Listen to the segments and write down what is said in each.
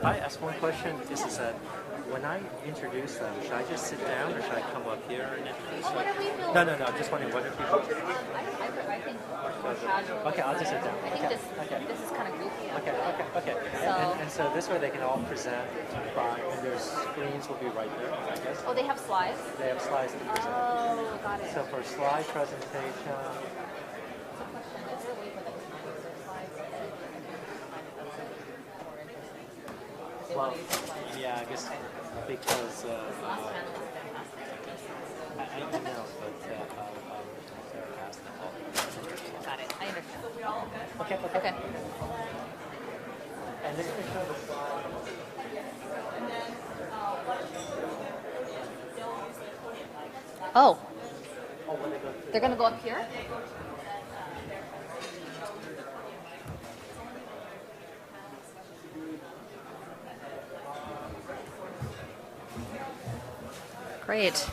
I ask one question? This is that when I introduce them, should I just sit down or should I come up here and introduce them? Whatever you feel. No, I'm just wondering what are people. I think more casual. Okay, I'll just sit down. I think this is kind of goofy. Okay. And so this way they can all present by, and their screens will be right there, I guess. Oh, they have slides? They have slides to present. Oh, got it. So for slide presentation. That's a question. Is there a way for them to not use their slides? Well, yeah, I guess because I don't know, but Sarah asked them all. Got it. I understand. Okay. And this can show the slide. Oh. They're going to go up here? Great.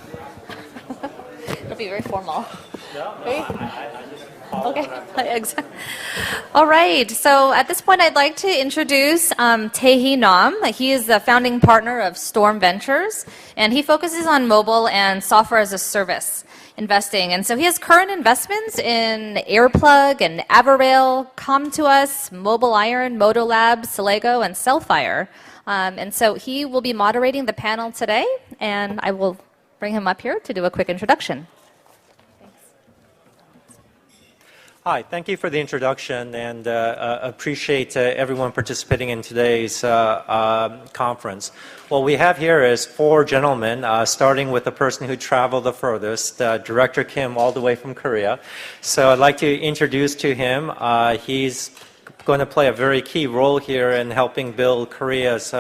It'll be very formal. I just follow Okay. what I'm told. All right. So at this point, I'd like to introduce Tae-hee Nahm. He is the founding partner of Storm Ventures, and he focuses on mobile and software as a service investing. And so he has current investments in Airplug and Averail, Come2Us, Mobile Iron, Motolab, Celego, and Cellfire. And so he will be moderating the panel today, and I will bring him up here to do a quick introduction. Hi, thank you for the introduction and appreciate everyone participating in today's conference. What we have here is four gentlemen, starting with the person who traveled the furthest, Director Kim, all the way from Korea. So I'd like to introduce to him. He's going to play a very key role here in helping build Korea's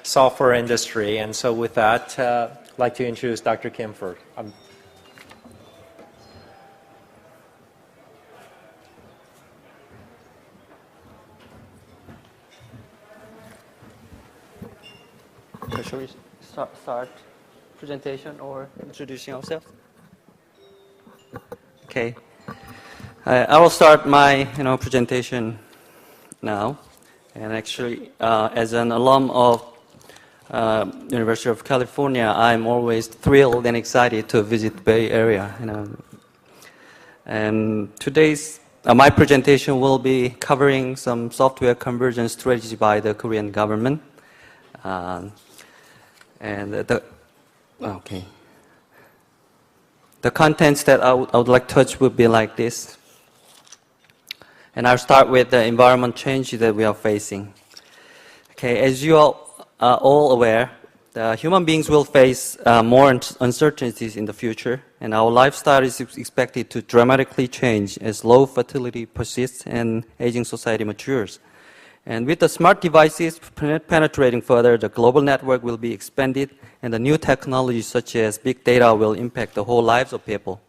software industry. And so with that, I'd like to introduce Dr. Kim first. Shall we start presentation or introducing ourselves? Okay. I will start my presentation now. And actually, as an alum of University of California, I'm always thrilled and excited to visit the Bay Area. And today's my presentation will be covering some software convergence strategy by the Korean government. And the contents that I would like to touch would be like this. And I'll start with the environment change that we are facing. Okay, as you are all aware, human beings will face more uncertainties in the future, and our lifestyle is expected to dramatically change as low fertility persists and aging society matures. And with the smart devices penetrating further, the global network will be expanded, and the new technologies such as big data will impact the whole lives of people.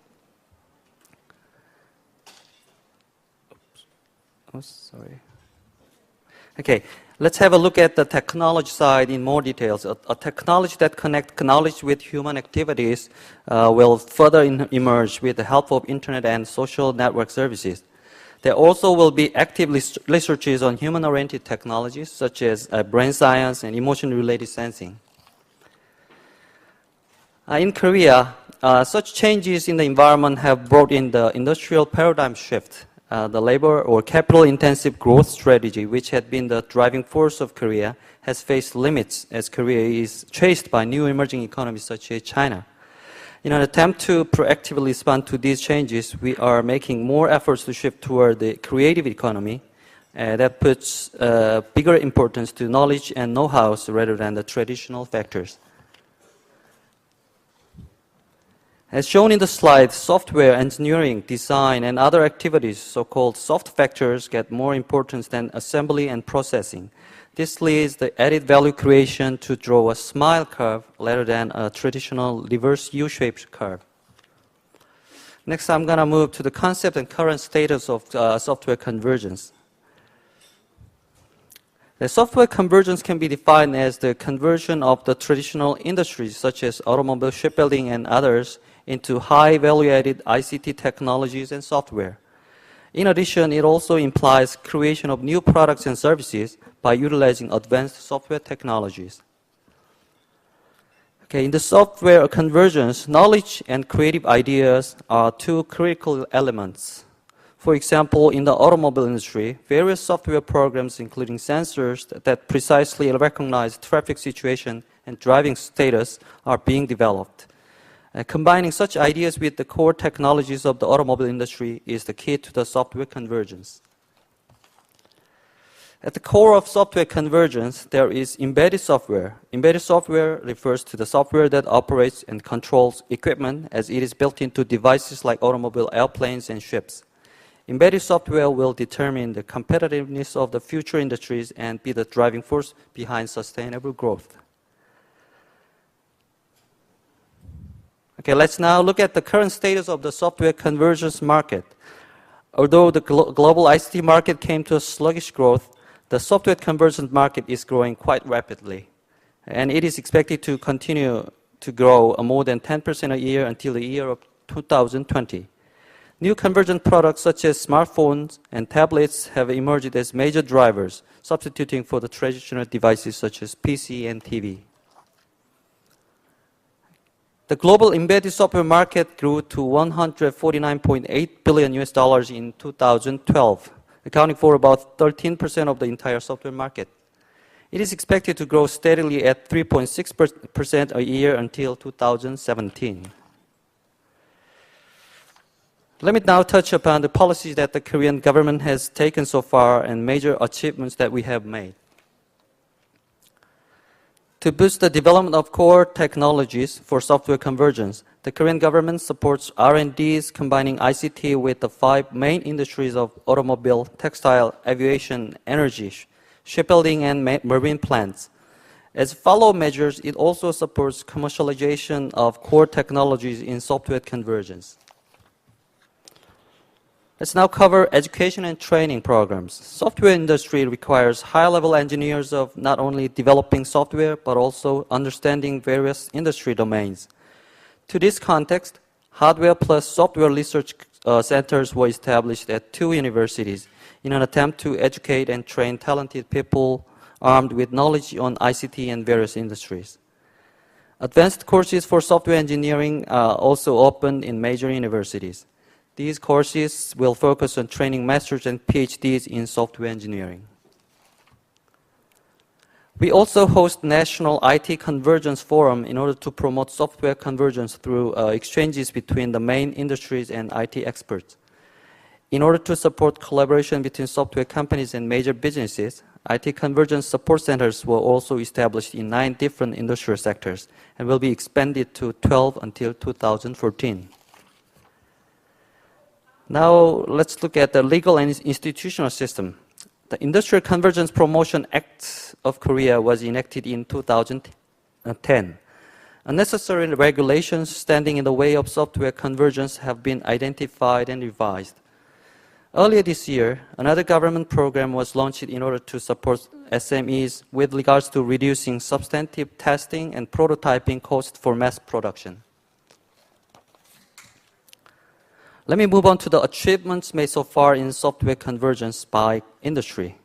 Oh, sorry. Okay, let's have a look at the technology side in more details. A technology that connects knowledge with human activities will further emerge with the help of internet and social network services. There also will be active researches on human-oriented technologies such as brain science and emotion-related sensing. In Korea, such changes in the environment have brought in the industrial paradigm shift. The labor or capital-intensive growth strategy, which had been the driving force of Korea, has faced limits as Korea is chased by new emerging economies such as China. In an attempt to proactively respond to these changes, we are making more efforts to shift toward the creative economy that puts bigger importance to knowledge and know-how rather than the traditional factors. As shown in the slide, software engineering, design, and other activities, so-called soft factors, get more importance than assembly and processing. This leads the added value creation to draw a smile curve rather than a traditional reverse U-shaped curve. Next, I'm going to move to the concept and current status of software convergence. The software convergence can be defined as the conversion of the traditional industries such as automobile, shipbuilding, and others into high value-added ICT technologies and software. In addition, it also implies creation of new products and services by utilizing advanced software technologies. Okay, in the software convergence, knowledge and creative ideas are two critical elements. For example, in the automobile industry, various software programs, including sensors that precisely recognize traffic situation and driving status, are being developed. Combining such ideas with the core technologies of the automobile industry is the key to the software convergence. At the core of software convergence, there is embedded software. Embedded software refers to the software that operates and controls equipment as it is built into devices like automobile, airplanes, and ships. Embedded software will determine the competitiveness of the future industries and be the driving force behind sustainable growth. Okay, let's now look at the current status of the software convergence market. Although the global ICT market came to a sluggish growth, the software convergence market is growing quite rapidly, and it is expected to continue to grow more than 10% a year until the year of 2020. New convergent products such as smartphones and tablets have emerged as major drivers, substituting for the traditional devices such as PC and TV. The global embedded software market grew to $149.8 billion in 2012, accounting for about 13% of the entire software market. It is expected to grow steadily at 3.6% a year until 2017. Let me now touch upon the policies that the Korean government has taken so far and major achievements that we have made. To boost the development of core technologies for software convergence, the Korean government supports R&Ds combining ICT with the 5 main industries of automobile, textile, aviation, energy, shipbuilding, and marine plants. As follow measures, it also supports commercialization of core technologies in software convergence. Let's now cover education and training programs. Software industry requires high-level engineers of not only developing software, but also understanding various industry domains. To this context, hardware plus software research centers were established at 2 universities in an attempt to educate and train talented people armed with knowledge on ICT and various industries. Advanced courses for software engineering are also opened in major universities. These courses will focus on training masters and PhDs in software engineering. We also host National IT Convergence Forum in order to promote software convergence through exchanges between the main industries and IT experts. In order to support collaboration between software companies and major businesses, IT convergence support centers were also established in 9 different industrial sectors and will be expanded to 12 until 2014. Now, let's look at the legal and institutional system. The Industrial Convergence Promotion Act of Korea was enacted in 2010. Unnecessary regulations standing in the way of software convergence have been identified and revised. Earlier this year, another government program was launched in order to support SMEs with regards to reducing substantive testing and prototyping costs for mass production. Let me move on to the achievements made so far in software convergence by industry.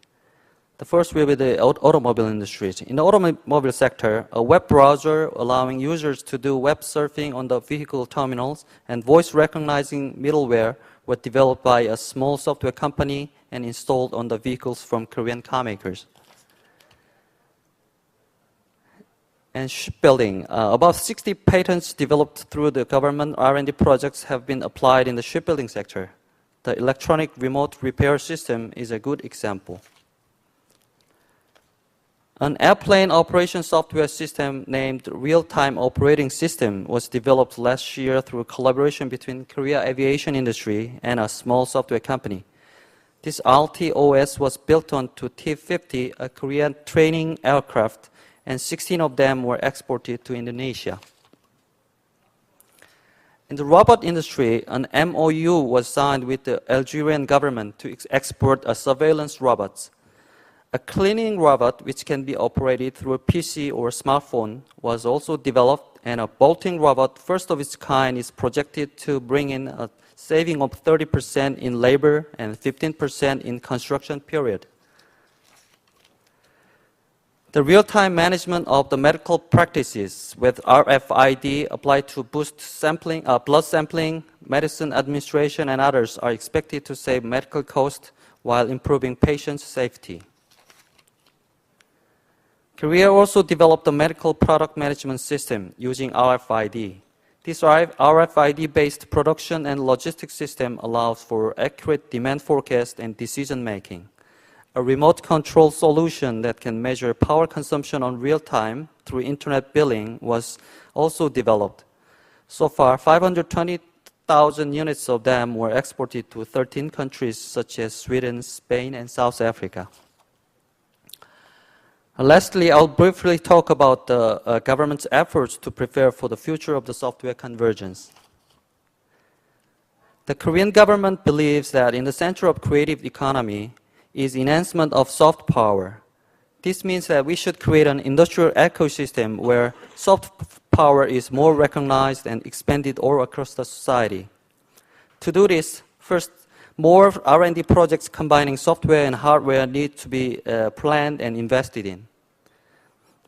The first will be the automobile industry. In the automobile sector, a web browser allowing users to do web surfing on the vehicle terminals and voice recognizing middleware were developed by a small software company and installed on the vehicles from Korean car makers. And shipbuilding. About 60 patents developed through the government R&D projects have been applied in the shipbuilding sector. The electronic remote repair system is a good example. An airplane operation software system named Real-Time Operating System was developed last year through collaboration between Korea aviation industry and a small software company. This RTOS was built onto T-50, a Korean training aircraft, and 16 of them were exported to Indonesia. In the robot industry, an MOU was signed with the Algerian government to export a surveillance robots. A cleaning robot, which can be operated through a PC or smartphone, was also developed and a bolting robot, first of its kind, is projected to bring in a saving of 30% in labor and 15% in construction period. The real-time management of the medical practices with RFID applied to boost sampling, blood sampling, medicine administration, and others are expected to save medical costs while improving patient safety. Korea also developed a medical product management system using RFID. This RFID-based production and logistics system allows for accurate demand forecast and decision-making. A remote control solution that can measure power consumption on real time through internet billing was also developed. So far, 520,000 units of them were exported to 13 countries such as Sweden, Spain, and South Africa. Lastly, I'll briefly talk about the government's efforts to prepare for the future of the software convergence. The Korean government believes that in the center of creative economy is enhancement of soft power. This means that we should create an industrial ecosystem where soft power is more recognized and expanded all across the society. To do this, first, more R&D projects combining software and hardware need to be planned and invested in.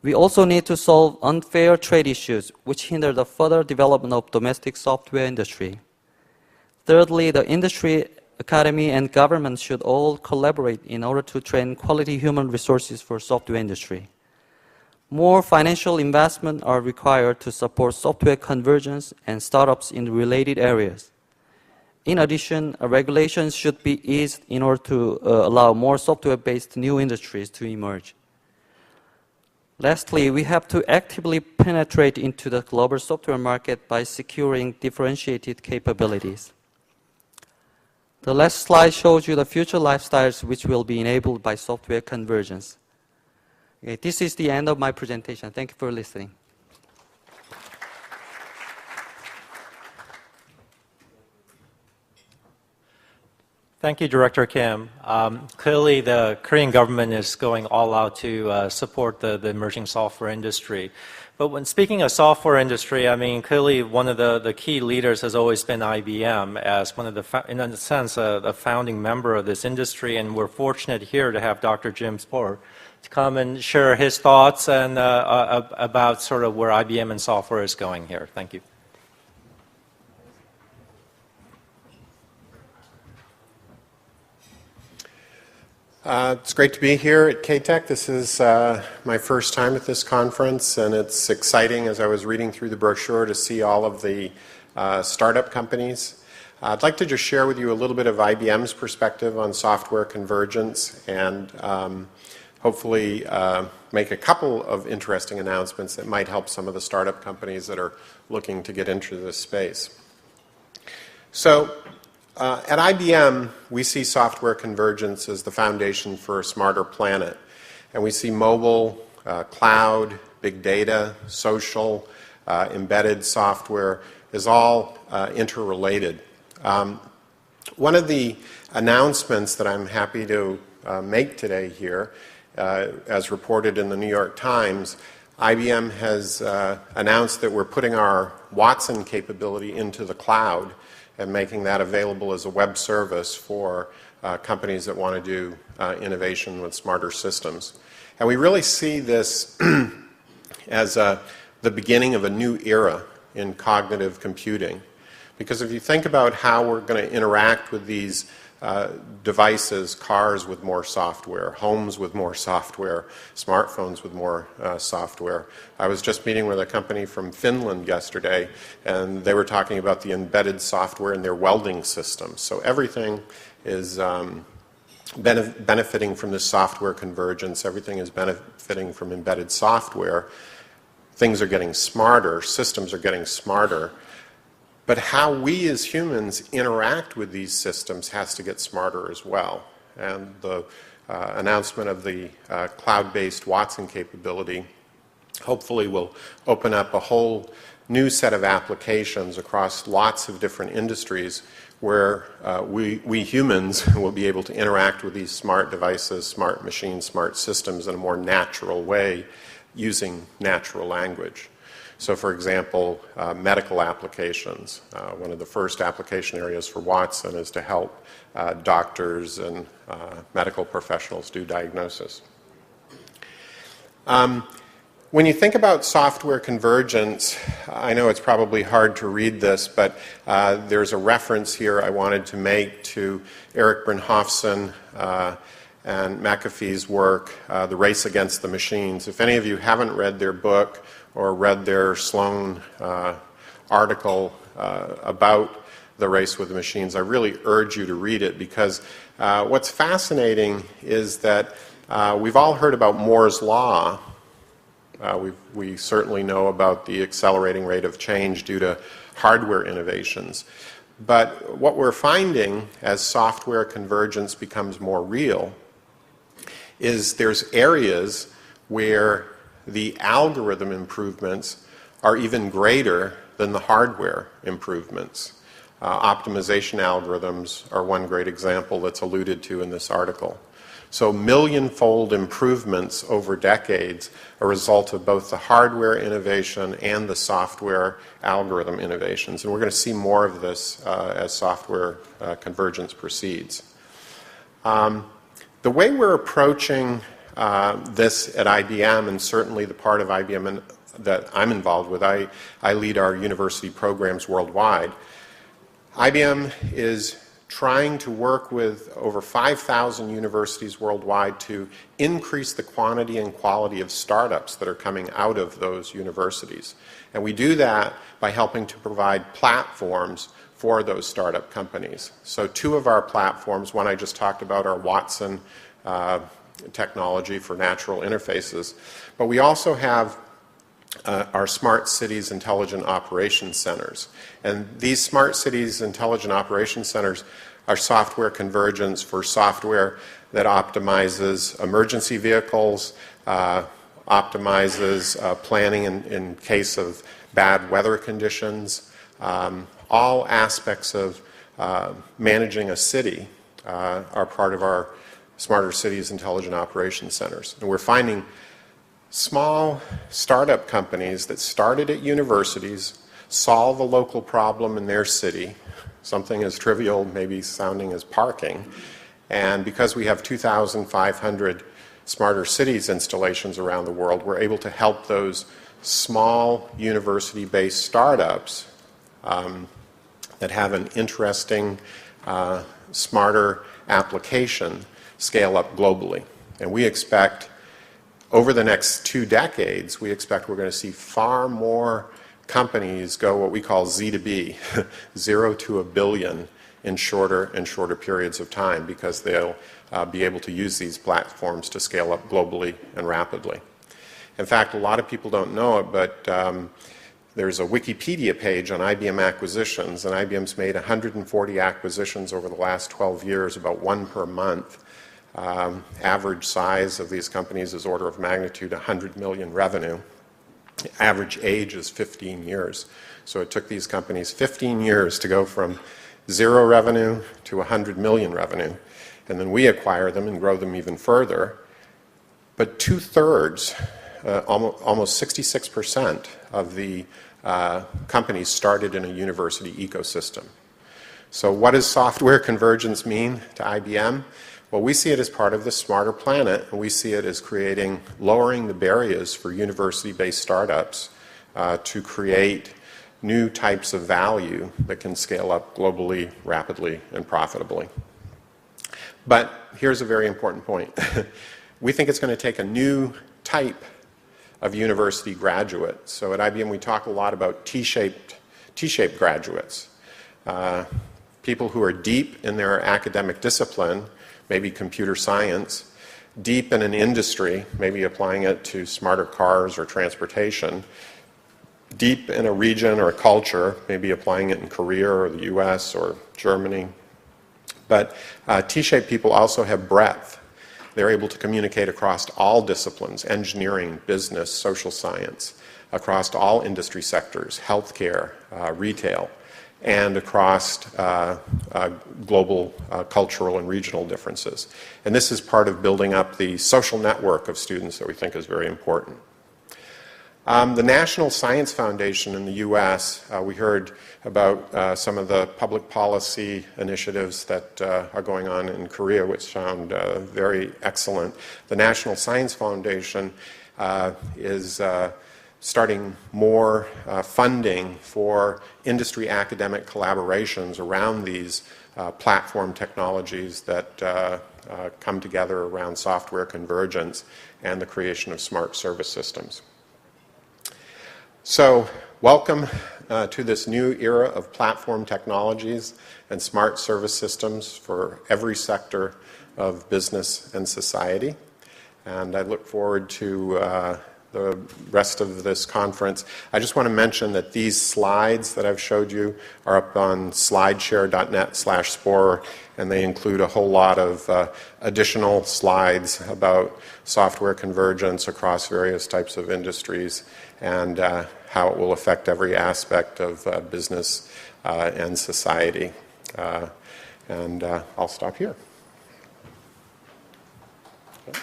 We also need to solve unfair trade issues which hinder the further development of domestic software industry. Thirdly, the industry, academy, and government should all collaborate in order to train quality human resources for software industry. More financial investment are required to support software convergence and startups in related areas. In addition, regulations should be eased in order to allow more software-based new industries to emerge. Lastly, we have to actively penetrate into the global software market by securing differentiated capabilities. The last slide shows you the future lifestyles which will be enabled by software convergence. Okay, this is the end of my presentation. Thank you for listening. Thank you, Director Kim. Clearly, the Korean government is going all out to support the emerging software industry. But when speaking of software industry, I mean, clearly one of the key leaders has always been IBM as one of the, in a sense, a founding member of this industry. And we're fortunate here to have Dr. Jim Spohrer to come and share his thoughts and about sort of where IBM and software is going here. Thank you. It's great to be here at K-Tech. This is my first time at this conference, and it's exciting as I was reading through the brochure to see all of the startup companies. I'd like to just share with you a little bit of IBM's perspective on software convergence and hopefully make a couple of interesting announcements that might help some of the startup companies that are looking to get into this space. So, at IBM, we see software convergence as the foundation for a smarter planet. And we see mobile, cloud, big data, social, embedded software is all interrelated. One of the announcements that I'm happy to make today here, as reported in the New York Times, IBM has announced that we're putting our Watson capability into the cloud and making that available as a web service for companies that want to do innovation with smarter systems. And we really see this as the beginning of a new era in cognitive computing. Because if you think about how we're going to interact with these devices, cars with more software, homes with more software, smartphones with more software. I was just meeting with a company from Finland yesterday, and they were talking about the embedded software in their welding systems. So everything is benefiting from this software convergence. Everything is benefiting from embedded software. Things are getting smarter. Systems are getting smarter. But how we as humans interact with these systems has to get smarter as well. And the announcement of the cloud-based Watson capability hopefully will open up a whole new set of applications across lots of different industries where we humans will be able to interact with these smart devices, smart machines, smart systems in a more natural way using natural language. So for example, medical applications. One of the first application areas for Watson is to help doctors and medical professionals do diagnosis. When you think about software convergence, I know it's probably hard to read this, but there's a reference here I wanted to make to Eric Brynjolfsson and McAfee's work, The Race Against the Machines. If any of you haven't read their book or read their Sloan article about the race with the machines, I really urge you to read it, because what's fascinating is that we've all heard about Moore's Law. We certainly know about the accelerating rate of change due to hardware innovations. But what we're finding as software convergence becomes more real is there's areas where the algorithm improvements are even greater than the hardware improvements. Optimization algorithms are one great example that's alluded to in this article. So million-fold improvements over decades, a result of both the hardware innovation and the software algorithm innovations. And we're going to see more of this as software convergence proceeds. The way we're approaching this at IBM, and certainly the part of IBM that I'm involved with, I lead our university programs worldwide. IBM is trying to work with over 5,000 universities worldwide to increase the quantity and quality of startups that are coming out of those universities. And we do that by helping to provide platforms for those startup companies. So two of our platforms, one I just talked about, our Watson technology for natural interfaces, but we also have our Smart Cities Intelligent Operations Centers. And these Smart Cities Intelligent Operations Centers are software convergence for software that optimizes emergency vehicles, optimizes planning in case of bad weather conditions. All aspects of managing a city are part of our Smarter Cities Intelligent Operations Centers. And we're finding small startup companies that started at universities, solve a local problem in their city, something as trivial maybe sounding as parking, and because we have 2,500 Smarter Cities installations around the world, we're able to help those small university-based startups that have an interesting, smarter application scale up globally. And we expect over the next 2 decades, we expect we're going to see far more companies go what we call Z to B, 0 to a billion, in shorter and shorter periods of time, because they'll be able to use these platforms to scale up globally and rapidly. In fact, a lot of people don't know it, but there's a Wikipedia page on IBM acquisitions, and IBM's made 140 acquisitions over the last 12 years, about 1 per month. Average size of these companies is order of magnitude 100 million revenue. Average age is 15 years. So it took these companies 15 years to go from 0 revenue to 100 million revenue. And then we acquire them and grow them even further. But 2/3, almost 66% of the companies started in a university ecosystem. So what does software convergence mean to IBM? Well, we see it as part of the Smarter Planet, and we see it as lowering the barriers for university-based startups to create new types of value that can scale up globally, rapidly, and profitably. But here's a very important point. We think it's going to take a new type of university graduate. So at IBM, we talk a lot about T-shaped graduates, people who are deep in their academic discipline, maybe computer science, deep in an industry, maybe applying it to smarter cars or transportation, deep in a region or a culture, maybe applying it in Korea or the US or Germany. But T-shaped people also have breadth. They're able to communicate across all disciplines, engineering, business, social science, across all industry sectors, healthcare, retail, and across global cultural and regional differences. And this is part of building up the social network of students that we think is very important. The National Science Foundation in the U.S., we heard about some of the public policy initiatives that are going on in Korea, which sound very excellent. The National Science Foundation is starting more funding for industry academic collaborations around these platform technologies that come together around software convergence and the creation of smart service systems. So, welcome to this new era of platform technologies and smart service systems for every sector of business and society. And I look forward to the rest of this conference. I just want to mention that these slides that I've showed you are up on slideshare.net/Spohrer, and they include a whole lot of additional slides about software convergence across various types of industries and how it will affect every aspect of business and society. And I'll stop here. Okay.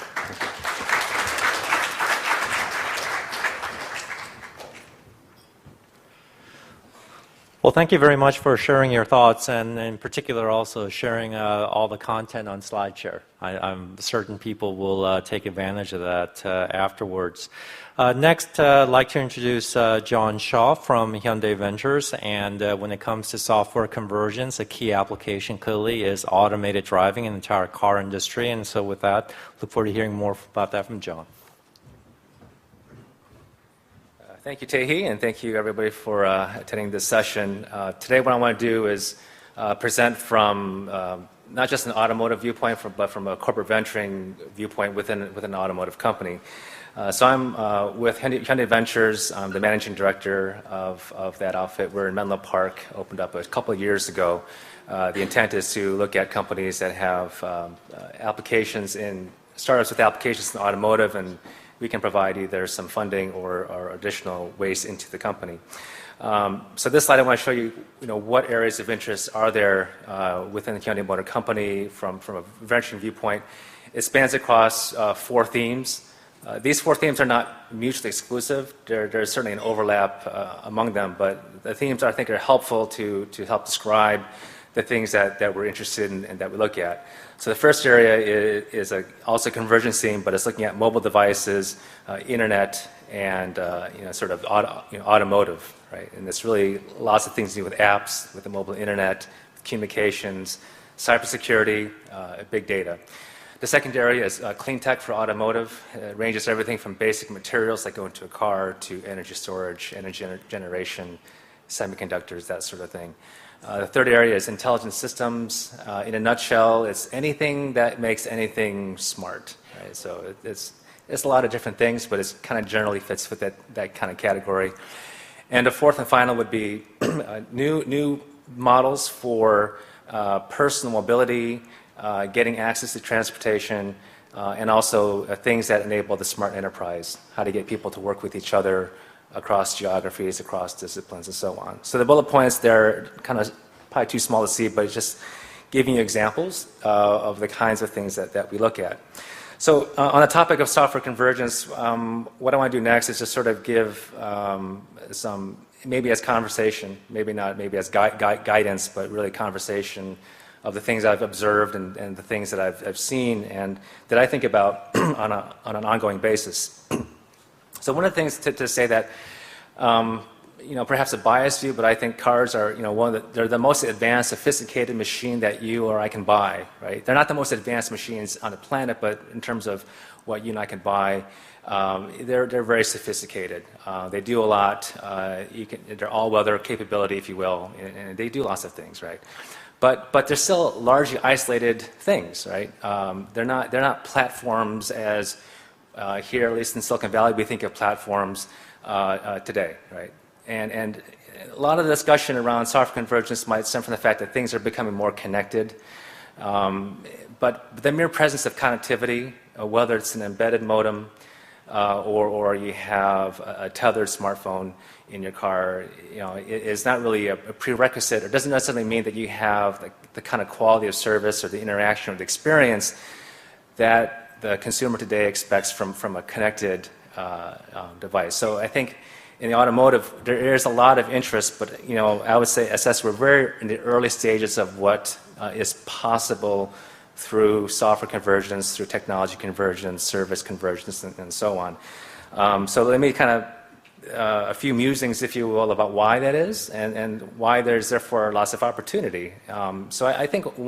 Well, thank you very much for sharing your thoughts, and in particular also sharing all the content on SlideShare. I'm certain people will take advantage of that afterwards. Next, I'd like to introduce John Shaw from Hyundai Ventures, and when it comes to software convergence, a key application clearly is automated driving in the entire car industry, and so with that, look forward to hearing more about that from John. Thank you, Tae-hee, and thank you, everybody, for attending this session. Today, what I want to do is present from not just an automotive viewpoint, but from a corporate venturing viewpoint within an automotive company. So I'm with Hyundai Ventures. I'm the managing director of that outfit. We're in Menlo Park, opened up a couple of years ago. The intent is to look at companies that have startups with applications in automotive, and we can provide either some funding or additional ways into the company. So this slide, I want to show you, what areas of interest are there within the Hyundai Motor Company from a venturing viewpoint. It spans across 4 themes. These 4 themes are not mutually exclusive. There's certainly an overlap among them, but the themes, I think, are helpful to help describe the things that we're interested in and that we look at. So the first area is also a convergence theme, but it's looking at mobile devices, internet, and sort of automotive, right? And it's really lots of things to do with apps, with the mobile internet, communications, cybersecurity, big data. The second area is clean tech for automotive. It ranges everything from basic materials that go into a car to energy storage, energy generation, semiconductors, that sort of thing. The third area is intelligent systems. In a nutshell, it's anything that makes anything smart. Right? So it's a lot of different things, but it kind of generally fits with that kind of category. And the fourth and final would be new models for personal mobility, getting access to transportation, and also things that enable the smart enterprise, how to get people to work with each other across geographies, across disciplines, and so on. So the bullet points, they're kind of probably too small to see, but it's just giving you examples of the kinds of things that we look at. So on the topic of software convergence, what I want to do next is just sort of give some, maybe as conversation, maybe not maybe as guidance, but really conversation of the things I've observed and the things that I've seen and that I think about on an ongoing basis. So one of the things to say that, perhaps a biased view, but I think cars are, they're the most advanced, sophisticated machine that you or I can buy, right? They're not the most advanced machines on the planet, but in terms of what you and I can buy, they're very sophisticated. They do a lot. They're all-weather capability, if you will, and they do lots of things, right? But they're still largely isolated things, right? They're not platforms as here, at least in Silicon Valley, we think of platforms today, right? And a lot of the discussion around software convergence might stem from the fact that things are becoming more connected. But the mere presence of connectivity, whether it's an embedded modem or you have a tethered smartphone in your car, is not really a prerequisite, or doesn't necessarily mean that you have the kind of quality of service or the interaction or the experience that the consumer today expects from a connected device. So I think in the automotive, there is a lot of interest, but I would say assess we're very in the early stages of what is possible through software convergence, through technology convergence, service convergence, and so on. So let me kind of a few musings, if you will, about why that is and why there's therefore lots of opportunity. So I think in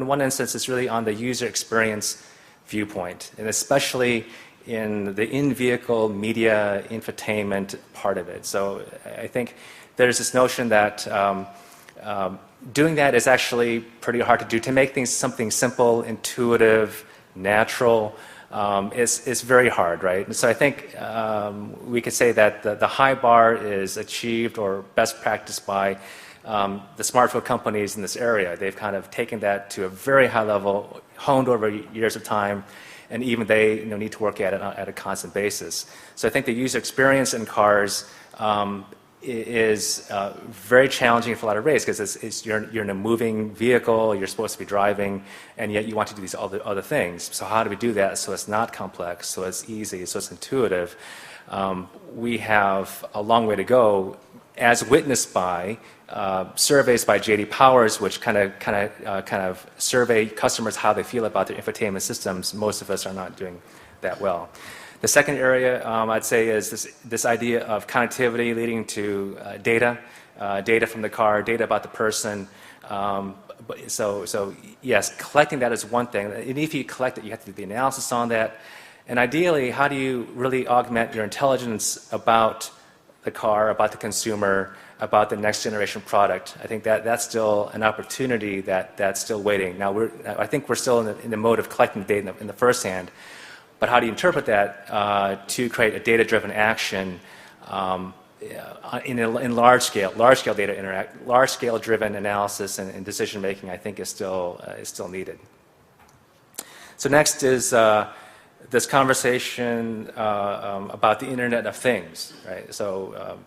one instance it's really on the user experience viewpoint, and especially in the in-vehicle media infotainment part of it. So I think there's this notion that doing that is actually pretty hard to do. To make things something simple, intuitive, natural, is very hard, right? And so I think we could say that the high bar is achieved or best practiced by the smartphone companies in this area. They've kind of taken that to a very high level, honed over years of time, and even they need to work at it at a constant basis. So I think the user experience in cars is very challenging for a lot of ways, because you're in a moving vehicle, you're supposed to be driving, and yet you want to do these other things. So how do we do that so it's not complex, so it's easy, so it's intuitive? We have a long way to go, as witnessed by surveys by J.D. Powers, which kind of survey customers how they feel about their infotainment systems. Most of us are not doing that well. The second area I'd say is this idea of connectivity leading to data from the car, data about the person. So yes, collecting that is one thing. And if you collect it, you have to do the analysis on that. And ideally, how do you really augment your intelligence about the car, about the consumer, about the next generation product? I think that's still an opportunity that's still waiting. Now, I think we're still in the mode of collecting the data in the first hand, but how do you interpret that to create a data-driven action in large scale data large scale driven analysis and decision making? I think is still needed. So next is this conversation about the Internet of Things, right? So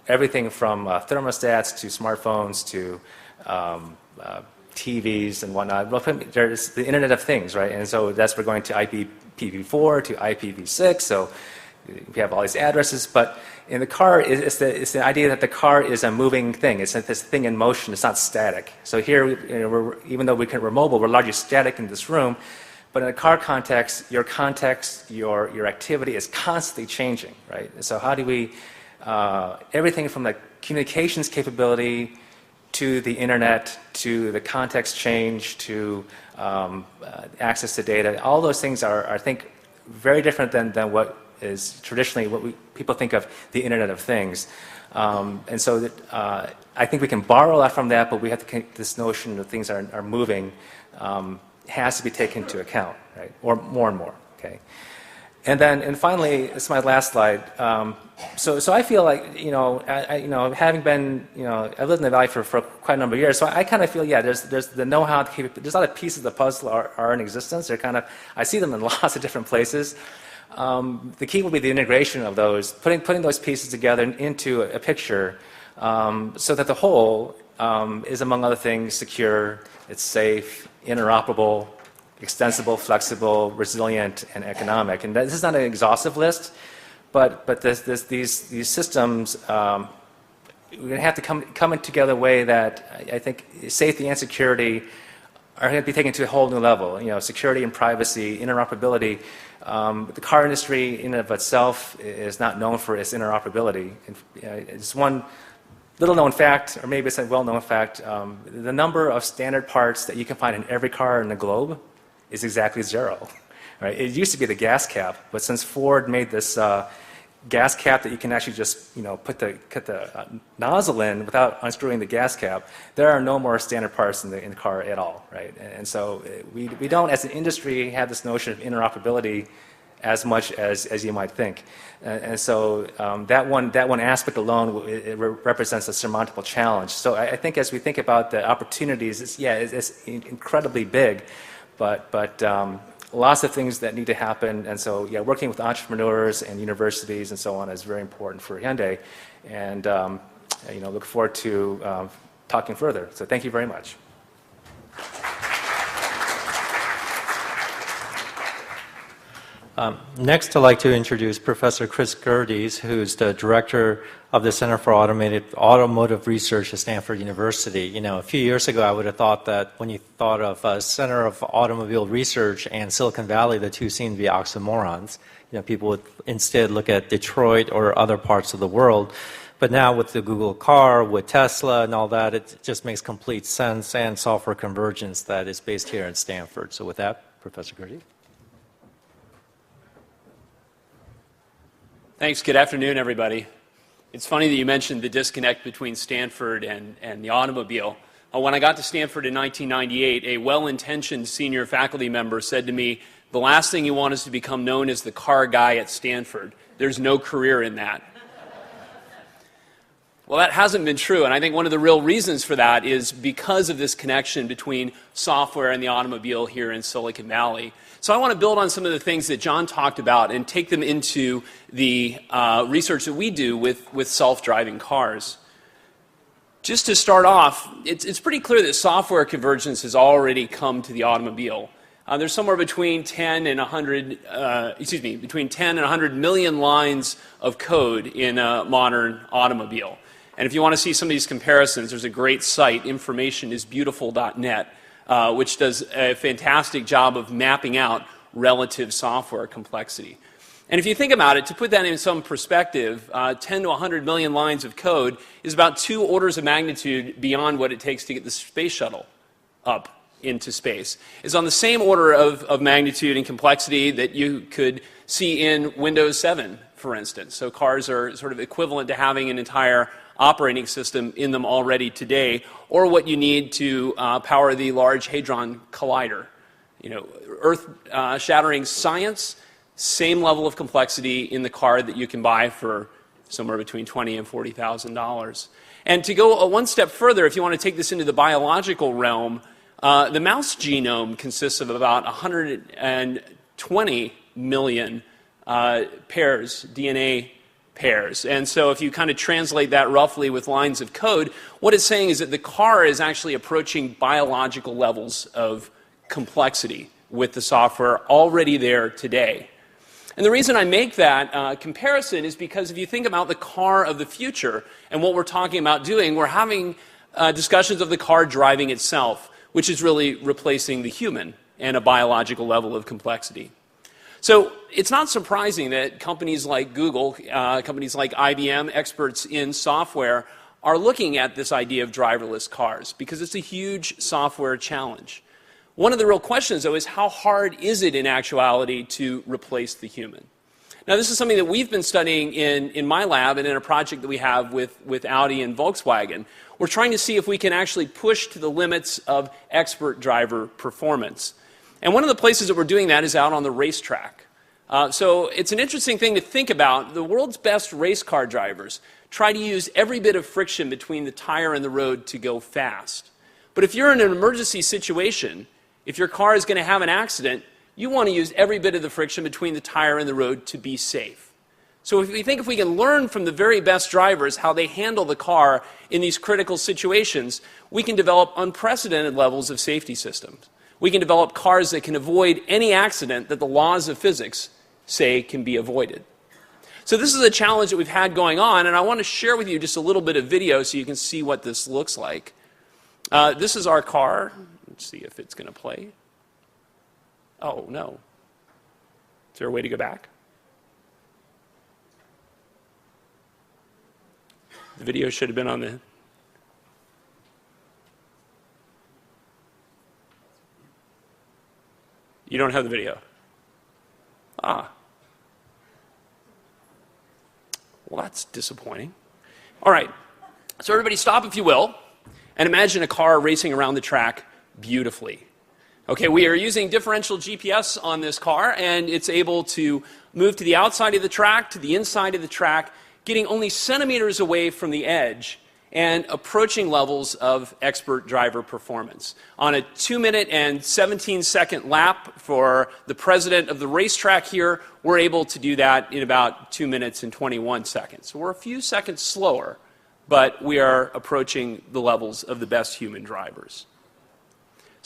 everything from thermostats to smartphones to TVs and whatnot. Well, there's the Internet of Things, right? And so we're going to IPv4 to IPv6. So we have all these addresses, but in the car, it's the idea that the car is a moving thing. It's this thing in motion. It's not static. So here, even though we're mobile, we're largely static in this room. But in a car context, your activity is constantly changing, right? So how do we, everything from the communications capability to the internet, to the context change, to access to data, all those things are, I think, very different than what is traditionally what people think of the Internet of Things. And so I think we can borrow that from that, but we have to this notion that things are moving has to be taken into account, right? Or more and more, okay? And finally, this is my last slide. So I feel like, having been, I've lived in the Valley for quite a number of years, so I kind of feel, yeah, there's the know-how, there's a lot of pieces of the puzzle are in existence. They're I see them in lots of different places. The key will be the integration of those, putting those pieces together into a picture so that the whole is, among other things, secure, it's safe, interoperable, extensible, flexible, resilient, and economic. And this is not an exhaustive list, but these systems, we're going to have to come in together in a way that I think safety and security are going to be taken to a whole new level. Security and privacy, interoperability. The car industry in and of itself is not known for its interoperability. It's one little known fact, or maybe it's a well-known fact, the number of standard parts that you can find in every car in the globe is exactly 0. Right? It used to be the gas cap, but since Ford made this gas cap that you can actually just put the nozzle in without unscrewing the gas cap, there are no more standard parts in the car at all, right? And so we don't, as an industry, have this notion of interoperability as much as you might think. And so that one aspect alone it represents a surmountable challenge. So I think as we think about the opportunities, it's incredibly big, but lots of things that need to happen. And so working with entrepreneurs and universities and so on is very important for Hyundai. And look forward to talking further. So thank you very much. Next, I'd like to introduce Professor Chris Gerdes, who's the director of the Center for Automotive Research at Stanford University. You know, a few years ago, I would have thought that when you thought of Center of Automobile Research and Silicon Valley, the two seem to be oxymorons. You know, people would instead look at Detroit or other parts of the world. But now with the Google car, with Tesla and all that, it just makes complete sense, and software convergence that is based here at Stanford. So with that, Professor Gerdes. Thanks. Good afternoon, everybody. It's funny that you mentioned the disconnect between Stanford and the automobile. When I got to Stanford in 1998, a well-intentioned senior faculty member said to me, "The last thing you want is to become known as the car guy at Stanford. There's no career in that." Well, that hasn't been true, and I think one of the real reasons for that is because of this connection between software and the automobile here in Silicon Valley. So I want to build on some of the things that John talked about and take them into the research that we do with self-driving cars. Just to start off, it's pretty clear that software convergence has already come to the automobile. There's somewhere between 10 and 100 million lines of code in a modern automobile. And if you want to see some of these comparisons, there's a great site, informationisbeautiful.net, which does a fantastic job of mapping out relative software complexity. And if you think about it, to put that in some perspective, 10 to 100 million lines of code is about 2 orders of magnitude beyond what it takes to get the space shuttle up into space. It's on the same order of magnitude and complexity that you could see in Windows 7, for instance. So cars are sort of equivalent to having an entire operating system in them already today, or what you need to power the Large Hadron Collider. You know, earth-shattering science, same level of complexity in the car that you can buy for somewhere between $20,000 and $40,000. And to go one step further, if you want to take this into the biological realm, the mouse genome consists of about 120 million pairs, DNA pairs. And so if you kind of translate that roughly with lines of code, what it's saying is that the car is actually approaching biological levels of complexity with the software already there today. And the reason I make that comparison is because if you think about the car of the future and what we're talking about doing, we're having discussions of the car driving itself, which is really replacing the human and a biological level of complexity. So it's not surprising that companies like Google, companies like IBM, experts in software, are looking at this idea of driverless cars because it's a huge software challenge. One of the real questions, though, is how hard is it in actuality to replace the human? Now, this is something that we've been studying in my lab and in a project that we have with Audi and Volkswagen. We're trying to see if we can actually push to the limits of expert driver performance. And one of the places that we're doing that is out on the racetrack. So it's an interesting thing to think about. The world's best race car drivers try to use every bit of friction between the tire and the road to go fast. But if you're in an emergency situation, if your car is going to have an accident, you want to use every bit of the friction between the tire and the road to be safe. So if we can learn from the very best drivers how they handle the car in these critical situations, we can develop unprecedented levels of safety systems. We can develop cars that can avoid any accident that the laws of physics say can be avoided. So this is a challenge that we've had going on, and I want to share with you just a little bit of video so you can see what this looks like. This is our car. Let's see if it's going to play. Oh, no. Is there a way to go back? The video should have been on the... You don't have the video. Ah. Well, that's disappointing. All right. So everybody stop, if you will, and imagine a car racing around the track beautifully. Okay, we are using differential GPS on this car, and it's able to move to the outside of the track, to the inside of the track, getting only centimeters away from the edge, and approaching levels of expert driver performance. On a 2-minute and 17-second lap for the president of the racetrack here, we're able to do that in about 2 minutes and 21 seconds. So we're a few seconds slower, but we are approaching the levels of the best human drivers.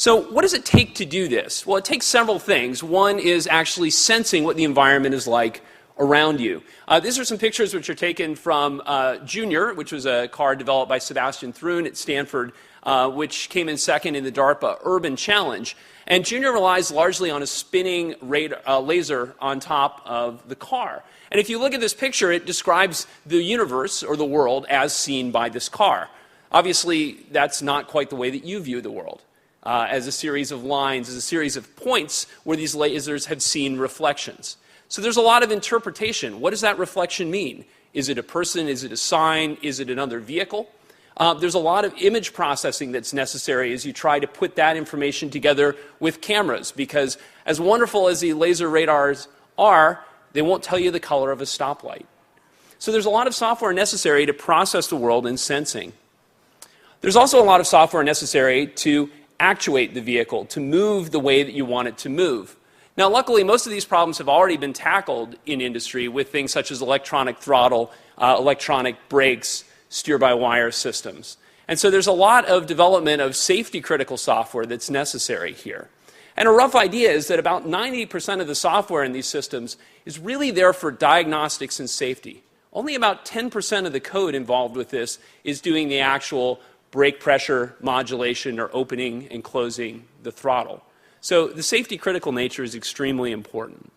So what does it take to do this? Well, it takes several things. One is actually sensing what the environment is like around you. These are some pictures which are taken from Junior, which was a car developed by Sebastian Thrun at Stanford, which came in second in the DARPA Urban Challenge. And Junior relies largely on a spinning laser on top of the car. And if you look at this picture, it describes the universe or the world as seen by this car. Obviously, that's not quite the way that you view the world. As a series of lines, as a series of points where these lasers have seen reflections. So there's a lot of interpretation. What does that reflection mean? Is it a person? Is it a sign? Is it another vehicle? There's a lot of image processing that's necessary as you try to put that information together with cameras, because as wonderful as the laser radars are, they won't tell you the color of a stoplight. So there's a lot of software necessary to process the world in sensing. There's also a lot of software necessary to actuate the vehicle, to move the way that you want it to move. Now, luckily, most of these problems have already been tackled in industry with things such as electronic throttle, electronic brakes, steer-by-wire systems. And so there's a lot of development of safety-critical software that's necessary here. And a rough idea is that about 90% of the software in these systems is really there for diagnostics and safety. Only about 10% of the code involved with this is doing the actual brake pressure modulation or opening and closing the throttle. So the safety critical nature is extremely important.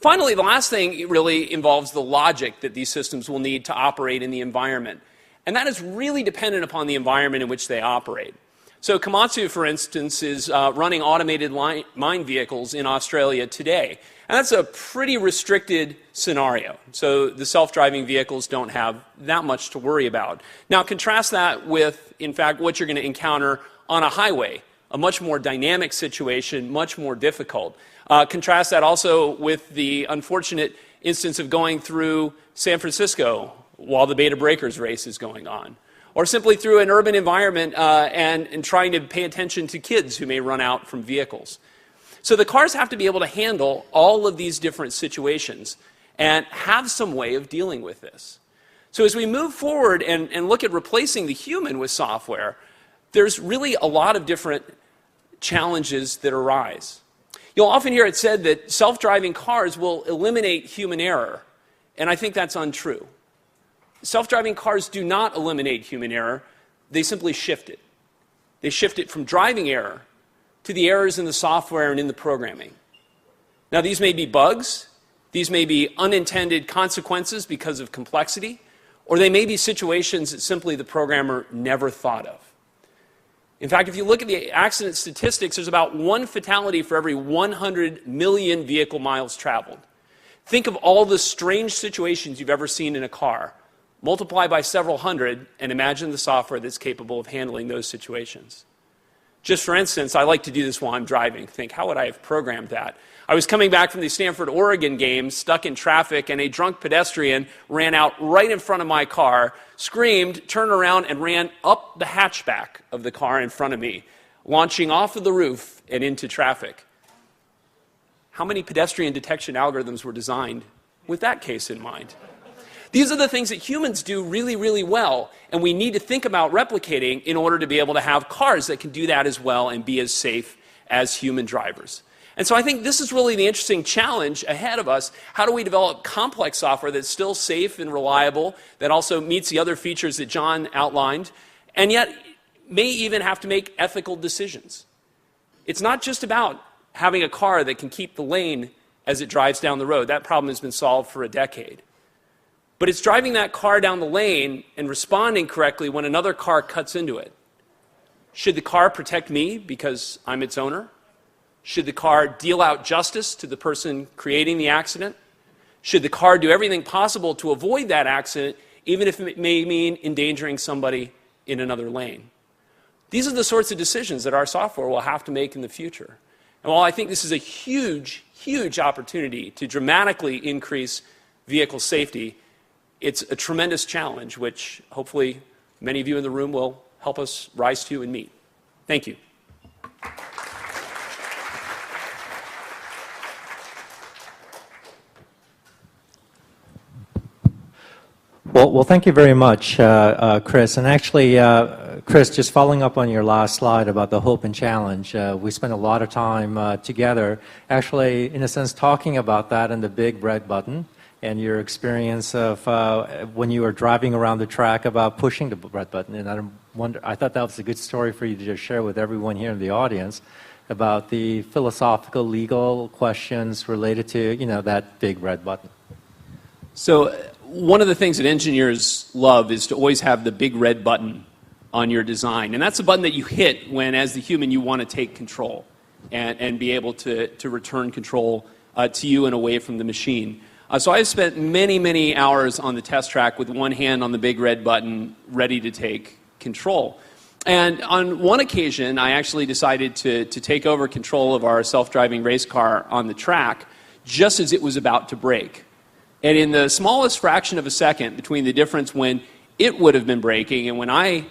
Finally, the last thing really involves the logic that these systems will need to operate in the environment. And that is really dependent upon the environment in which they operate. So Komatsu, for instance, is running automated mine vehicles in Australia today. And that's a pretty restricted scenario. So the self-driving vehicles don't have that much to worry about. Now contrast that with, in fact, what you're going to encounter on a highway, a much more dynamic situation, much more difficult. Contrast that also with the unfortunate instance of going through San Francisco while the Beta Breakers race is going on. Or simply through an urban environment and trying to pay attention to kids who may run out from vehicles. So the cars have to be able to handle all of these different situations and have some way of dealing with this. So as we move forward and look at replacing the human with software, there's really a lot of different challenges that arise. You'll often hear it said that self-driving cars will eliminate human error, and I think that's untrue. Self-driving cars do not eliminate human error, they simply shift it. They shift it from driving error to the errors in the software and in the programming. Now, these may be bugs, these may be unintended consequences because of complexity, or they may be situations that simply the programmer never thought of. In fact, if you look at the accident statistics, there's about 1 fatality for every 100 million vehicle miles traveled. Think of all the strange situations you've ever seen in a car. Multiply by several hundred, and imagine the software that's capable of handling those situations. Just for instance, I like to do this while I'm driving. Think, how would I have programmed that? I was coming back from the Stanford, Oregon game, stuck in traffic, and a drunk pedestrian ran out right in front of my car, screamed, turned around, and ran up the hatchback of the car in front of me, launching off of the roof and into traffic. How many pedestrian detection algorithms were designed with that case in mind? These are the things that humans do really, really well, and we need to think about replicating in order to be able to have cars that can do that as well and be as safe as human drivers. And so I think this is really the interesting challenge ahead of us. How do we develop complex software that's still safe and reliable, that also meets the other features that John outlined, and yet may even have to make ethical decisions? It's not just about having a car that can keep the lane as it drives down the road. That problem has been solved for a decade. But it's driving that car down the lane and responding correctly when another car cuts into it. Should the car protect me because I'm its owner? Should the car deal out justice to the person creating the accident? Should the car do everything possible to avoid that accident, even if it may mean endangering somebody in another lane? These are the sorts of decisions that our software will have to make in the future. And while I think this is a huge, huge opportunity to dramatically increase vehicle safety, it's a tremendous challenge, which hopefully many of you in the room will help us rise to and meet. Thank you. Well, thank you very much, Chris. And actually, Chris, just following up on your last slide about the hope and challenge, we spent a lot of time together, actually, in a sense, talking about that and the big red button and your experience of when you were driving around the track about pushing the red button. And I thought that was a good story for you to just share with everyone here in the audience about the philosophical, legal questions related to, that big red button. So one of the things that engineers love is to always have the big red button on your design. And that's a button that you hit when, as the human, you want to take control and be able to return control to you and away from the machine. So I've spent many, many hours on the test track with one hand on the big red button, ready to take control. And on one occasion, I actually decided to take over control of our self-driving race car on the track just as it was about to brake. And in the smallest fraction of a second between the difference when it would have been braking and when I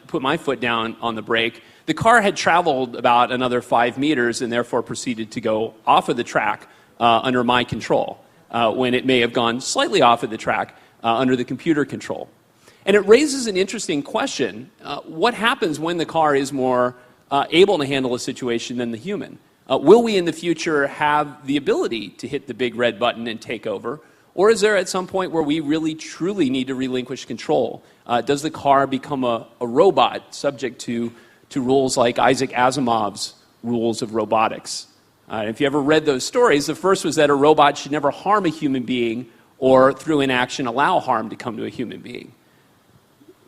put my foot down on the brake, the car had traveled about another 5 meters and therefore proceeded to go off of the track under my control, when it may have gone slightly off of the track under the computer control. And it raises an interesting question. What happens when the car is more able to handle a situation than the human? Will we in the future have the ability to hit the big red button and take over? Or is there at some point where we really truly need to relinquish control? Does the car become a robot subject to rules like Isaac Asimov's rules of robotics? If you ever read those stories, the first was that a robot should never harm a human being or through inaction allow harm to come to a human being.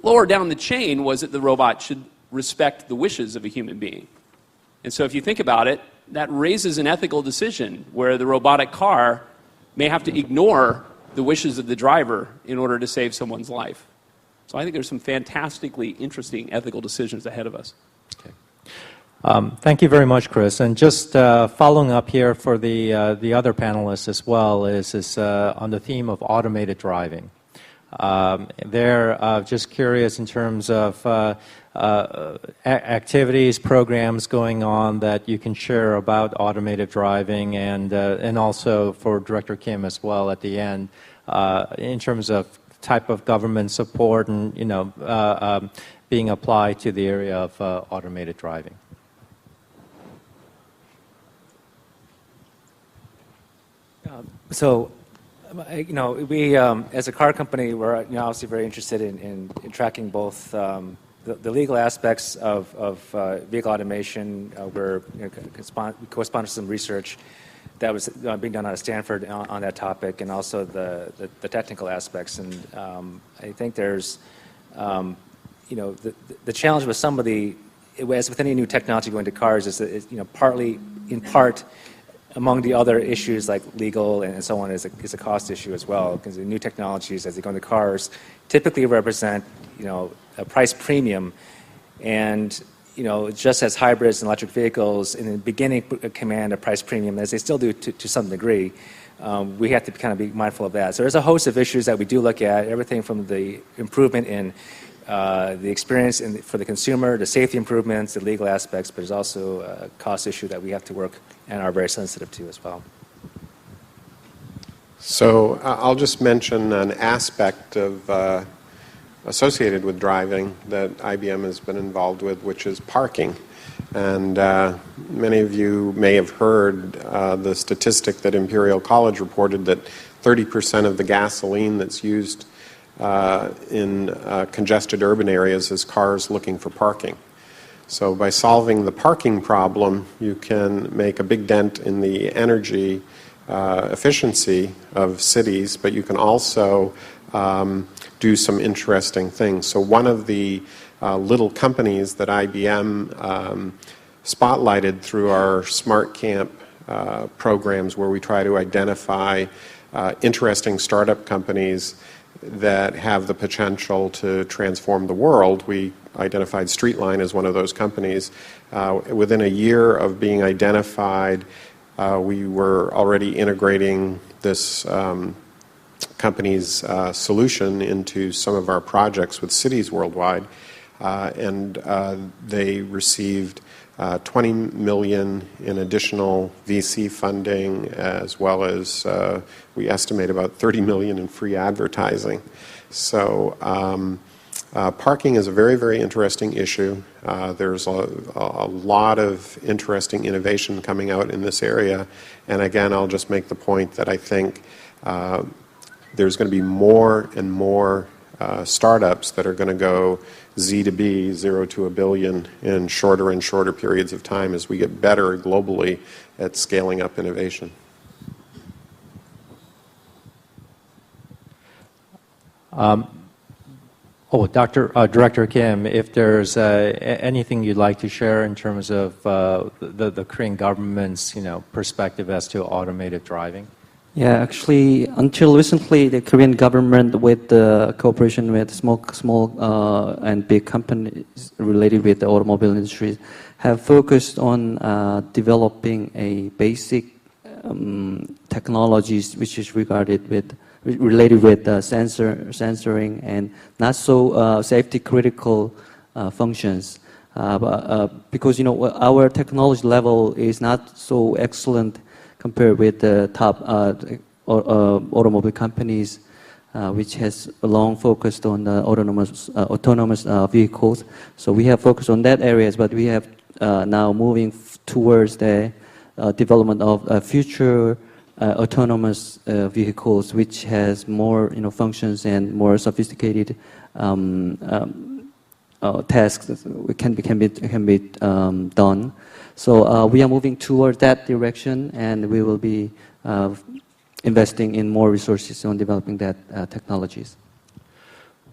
Lower down the chain was that the robot should respect the wishes of a human being. And so if you think about it, that raises an ethical decision where the robotic car may have to ignore the wishes of the driver in order to save someone's life. So I think there's some fantastically interesting ethical decisions ahead of us. Okay. Thank you very much, Chris. And just following up here for the other panelists as well is on the theme of automated driving. They're just curious in terms of activities, programs going on that you can share about automated driving, and also for Director Kim as well at the end, in terms of type of government support and being applied to the area of automated driving. So, we as a car company, we're obviously very interested in tracking both the legal aspects of vehicle automation. We're co-sponsored some research that was being done out of Stanford on that topic, and also the technical aspects. And I think there's, the challenge with some of the, as with any new technology going to cars, is that partly, in part, among the other issues like legal and so on is a cost issue as well, because the new technologies as they go into cars typically represent a price premium, and just as hybrids and electric vehicles in the beginning command a price premium, as they still do to some degree, we have to kind of be mindful of that. So there's a host of issues that we do look at, everything from the improvement in the experience for the consumer, the safety improvements, the legal aspects, but there's also a cost issue that we have to work and are very sensitive to as well. So I'll just mention an aspect of associated with driving that IBM has been involved with, which is parking. And many of you may have heard the statistic that Imperial College reported that 30% of the gasoline that's used in congested urban areas is cars looking for parking. So by solving the parking problem, you can make a big dent in the energy efficiency of cities, but you can also do some interesting things. So one of the little companies that IBM spotlighted through our Smart Camp programs, where we try to identify interesting startup companies that have the potential to transform the world. We identified Streetline as one of those companies. Within a year of being identified, we were already integrating this company's solution into some of our projects with cities worldwide, and they received 20 million in additional VC funding, as well as we estimate about 30 million in free advertising. So parking is a very, very interesting issue. There's a lot of interesting innovation coming out in this area. And again, I'll just make the point that I think there's going to be more and more startups that are going to go Z to B, 0 to a billion, in shorter and shorter periods of time as we get better globally at scaling up innovation. Director Kim, if there's anything you'd like to share in terms of the Korean government's perspective as to automated driving. Yeah, actually, until recently, the Korean government, with the cooperation with small and big companies related with the automobile industry, have focused on developing a basic technologies which is related with sensoring and not so safety critical functions. Because our technology level is not so excellent compared with the top automobile companies, which has long focused on the autonomous vehicles. So we have focused on that areas, but we have now moving towards the development of future autonomous vehicles, which has more functions and more sophisticated tasks that can be done. So we are moving toward that direction, and we will be investing in more resources on developing that technologies.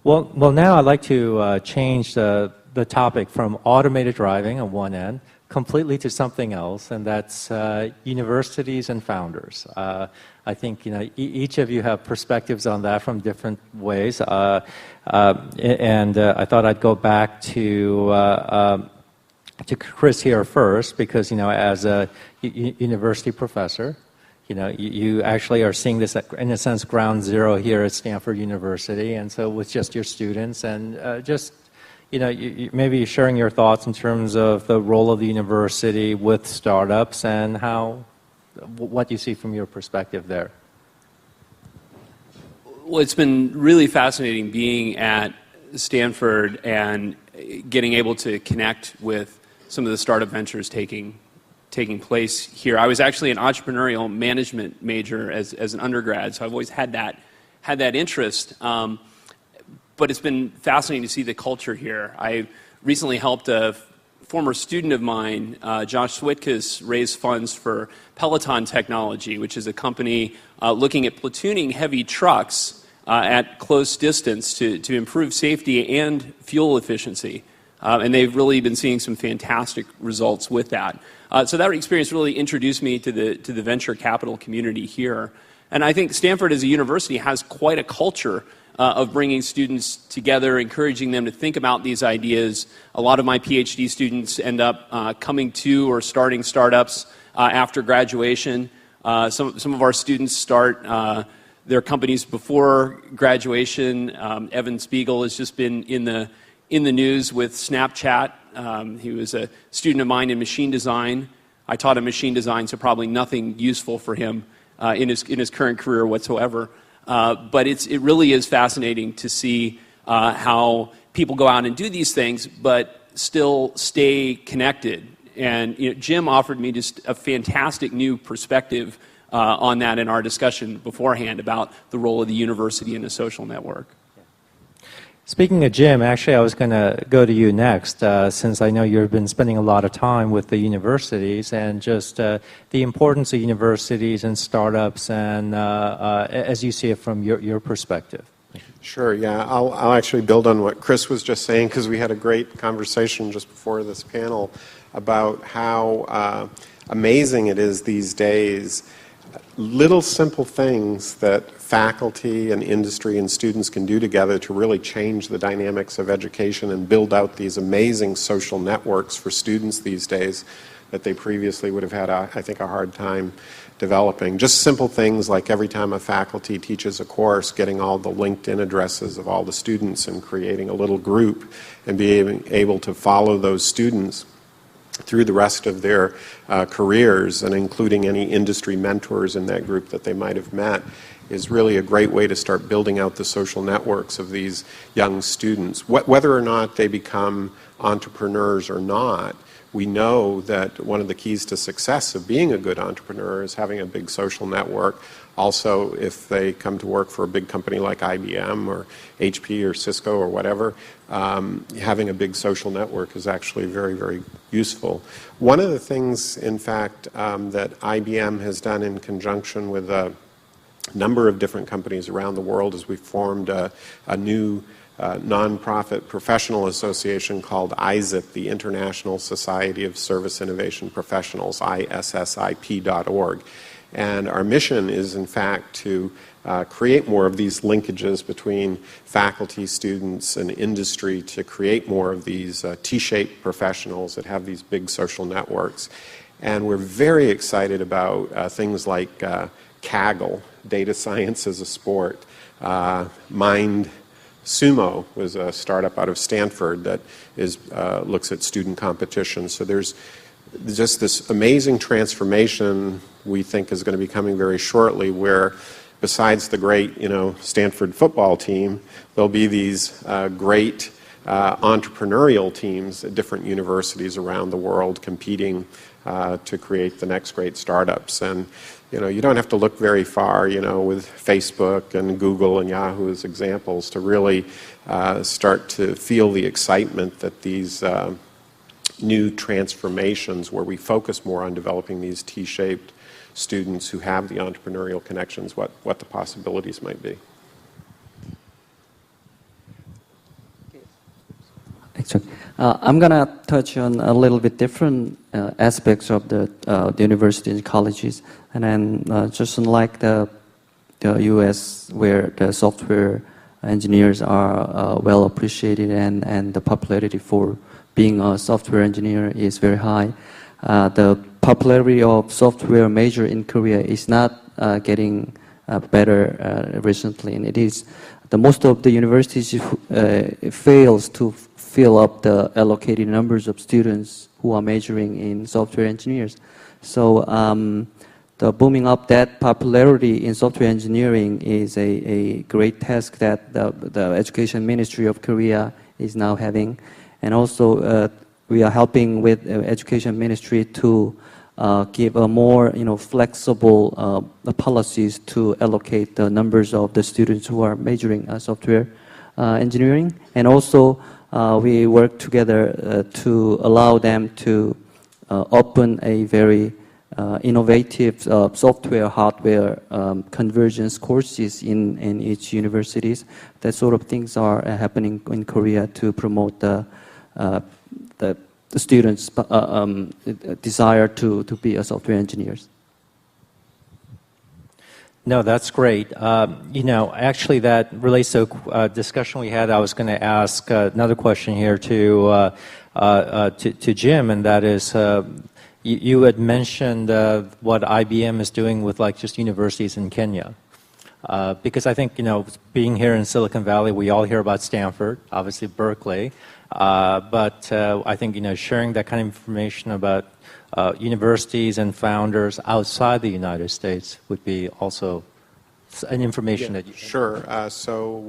Well, now I'd like to change the topic from automated driving on one end completely to something else, and that's universities and founders. I think each of you have perspectives on that from different ways, and I thought I'd go back to Chris here first, because as a university professor, you actually are seeing this at, in a sense, ground zero here at Stanford University, and so with just your students and just maybe sharing your thoughts in terms of the role of the university with startups and what you see from your perspective there. Well, it's been really fascinating being at Stanford and getting able to connect with some of the startup ventures taking place here. I was actually an entrepreneurial management major as an undergrad, so I've always had that interest. But it's been fascinating to see the culture here. I recently helped a former student of mine, Josh Switkus, raise funds for Peloton Technology, which is a company looking at platooning heavy trucks at close distance to improve safety and fuel efficiency. And they've really been seeing some fantastic results with that. So that experience really introduced me to the venture capital community here. And I think Stanford as a university has quite a culture of bringing students together, encouraging them to think about these ideas. A lot of my PhD students end up coming to or starting startups after graduation. Some of our students start their companies before graduation. Evan Spiegel has just been in the news with Snapchat. He was a student of mine in machine design. I taught him machine design, so probably nothing useful for him in his current career whatsoever. But it really is fascinating to see how people go out and do these things, but still stay connected. And Jim offered me just a fantastic new perspective on that in our discussion beforehand about the role of the university in a social network. Speaking of Jim, actually I was going to go to you next, since I know you've been spending a lot of time with the universities and just the importance of universities and startups and as you see it from your perspective. Sure, yeah. I'll actually build on what Chris was just saying, because we had a great conversation just before this panel about how amazing it is these days. Little simple things that faculty and industry and students can do together to really change the dynamics of education and build out these amazing social networks for students these days that they previously would have had, I think, a hard time developing. Just simple things like every time a faculty teaches a course, getting all the LinkedIn addresses of all the students and creating a little group and being able to follow those students through the rest of their careers, and including any industry mentors in that group that they might have met, is really a great way to start building out the social networks of these young students. Whether or not they become entrepreneurs or not, we know that one of the keys to success of being a good entrepreneur is having a big social network. Also, if they come to work for a big company like IBM or HP or Cisco or whatever, having a big social network is actually very, very useful. One of the things, in fact, that IBM has done in conjunction with a number of different companies around the world is we formed a new nonprofit professional association called ISIP, the International Society of Service Innovation Professionals, ISSIP.org. And our mission is, in fact, to create more of these linkages between faculty, students, and industry to create more of these T-shaped professionals that have these big social networks. And we're very excited about things like Kaggle, data science as a sport. Mind Sumo was a startup out of Stanford that looks at student competition. So there's just this amazing transformation we think is going to be coming very shortly, where besides the great, Stanford football team, there'll be these great entrepreneurial teams at different universities around the world competing to create the next great startups. And you don't have to look very far, with Facebook and Google and Yahoo as examples to really start to feel the excitement that these new transformations, where we focus more on developing these T-shaped students who have the entrepreneurial connections, what the possibilities might be. I'm going to touch on a little bit different aspects of the university and colleges. And then just unlike the US, where the software engineers are well appreciated and the popularity for being a software engineer is very high, the popularity of software major in Korea is not getting better recently. And it is, most of the universities fails to fill up the allocated numbers of students who are majoring in software engineers. So the booming up that popularity in software engineering is a great task that the Education Ministry of Korea is now having. And also we are helping with Education Ministry to give a more flexible policies to allocate the numbers of the students who are majoring software engineering. And also we work together to allow them to open a very innovative software, hardware convergence courses in each universities. That sort of things are happening in Korea to promote the students' desire to be a software engineers. No, that's great. Actually, that relates to a discussion we had. I was going to ask another question here to Jim, and that is, you had mentioned what IBM is doing with just universities in Kenya. Because I think, being here in Silicon Valley, we all hear about Stanford, obviously Berkeley, but I think, sharing that kind of information about universities and founders outside the United States would be also an information that you... Sure. So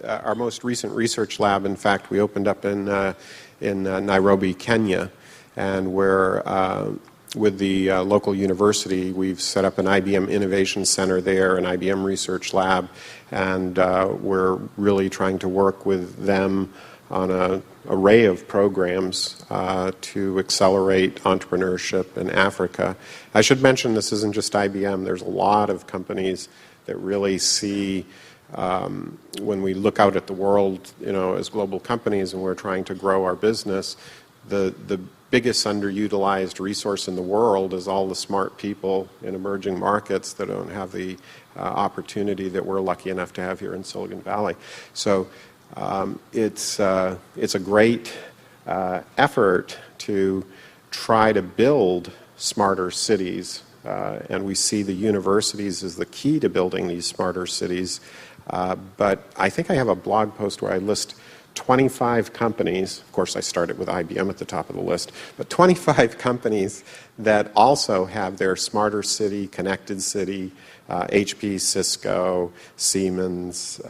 our most recent research lab, in fact, we opened up in Nairobi, Kenya, and where with the local university, we've set up an IBM Innovation Center there, an IBM Research Lab, and we're really trying to work with them on an array of programs to accelerate entrepreneurship in Africa. I should mention this isn't just IBM. There's a lot of companies that really see, when we look out at the world, as global companies and we're trying to grow our business, the biggest underutilized resource in the world is all the smart people in emerging markets that don't have the opportunity that we're lucky enough to have here in Silicon Valley. So it's a great effort to try to build smarter cities, and we see the universities as the key to building these smarter cities. But I think I have a blog post where I list 25 companies, of course I started with IBM at the top of the list, but 25 companies that also have their smarter city, connected city, HP, Cisco, Siemens,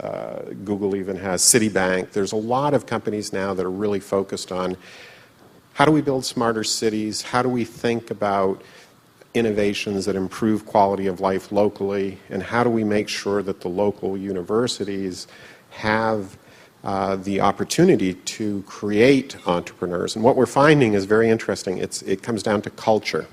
Google even has Citibank. There's a lot of companies now that are really focused on how do we build smarter cities, how do we think about innovations that improve quality of life locally, and how do we make sure that the local universities have the opportunity to create entrepreneurs. And what we're finding is very interesting. It comes down to culture.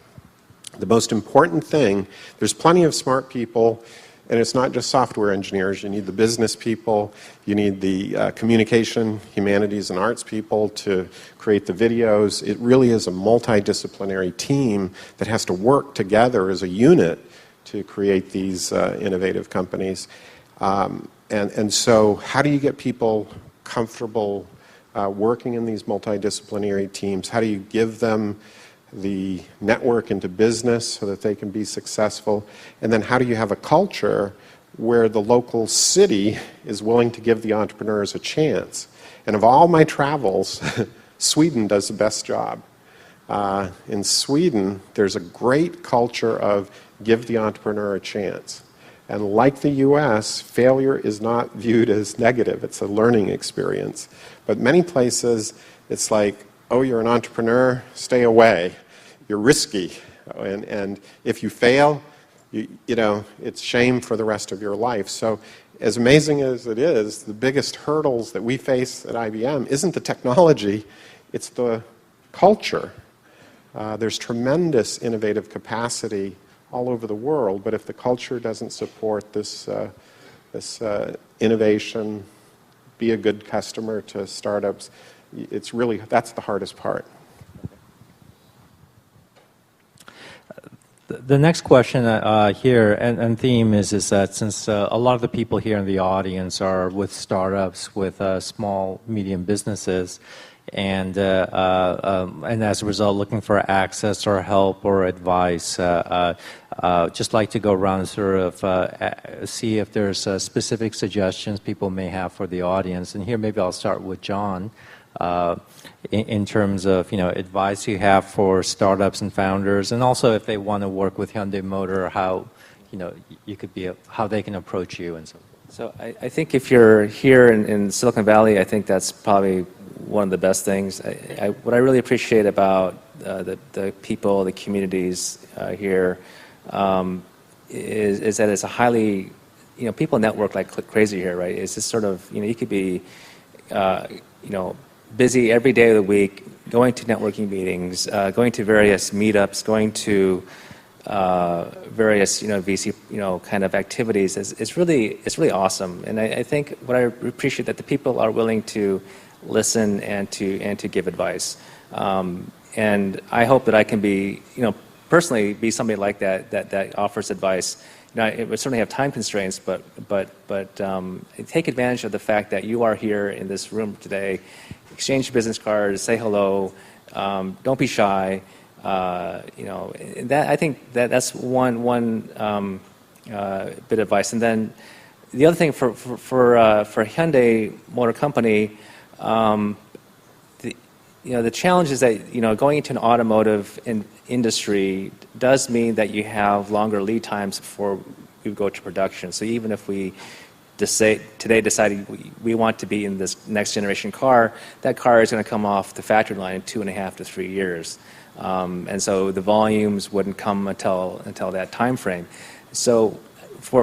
The most important thing, there's plenty of smart people, and it's not just software engineers. You need the business people, you need the communication, humanities, and arts people to create the videos. It really is a multidisciplinary team that has to work together as a unit to create these innovative companies. And so how do you get people comfortable working in these multidisciplinary teams? How do you give them the network into business so that they can be successful? And then how do you have a culture where the local city is willing to give the entrepreneurs a chance? And of all my travels, Sweden does the best job. In Sweden, there's a great culture of give the entrepreneur a chance. And like the US, failure is not viewed as negative. It's a learning experience. But many places, it's like, oh, you're an entrepreneur, stay away. You're risky. And if you fail, you know, it's shame for the rest of your life. So as amazing as it is, the biggest hurdles that we face at IBM isn't the technology, it's the culture. There's tremendous innovative capacity all over the world, but if the culture doesn't support this innovation, be a good customer to startups, it's really, that's the hardest part. The next question here and theme is that since a lot of the people here in the audience are with startups, with small, medium businesses, and as a result looking for access or help or advice, just like to go around and sort of see if there's specific suggestions people may have for the audience. And here maybe I'll start with John. In terms of, you know, advice you have for startups and founders, and also if they want to work with Hyundai Motor, how, you know, you could be, how they can approach you and so. So I think if you're here in Silicon Valley, I think that's probably one of the best things. What I really appreciate about the people, the communities here, is that it's a highly, you know, people network like crazy here, right? It's just sort of, you know, you could be, you know, busy every day of the week, going to networking meetings, going to various meetups, going to various, you know, VC, you know, kind of activities. It's really awesome. And I think what I appreciate that the people are willing to listen and to give advice. And I hope that I can be, you know, personally be somebody like that offers advice. You know, I would certainly have time constraints, but take advantage of the fact that you are here in this room today. Exchange business cards, say hello, don't be shy. You know, that I think that's one bit of advice. And then the other thing for Hyundai Motor Company, you know, the challenge is that, you know, going into an automotive industry does mean that you have longer lead times before we go to production. So even if we today decided we want to be in this next generation car, that car is going to come off the factory line in 2.5 to 3 years. And so the volumes wouldn't come until that time frame. So for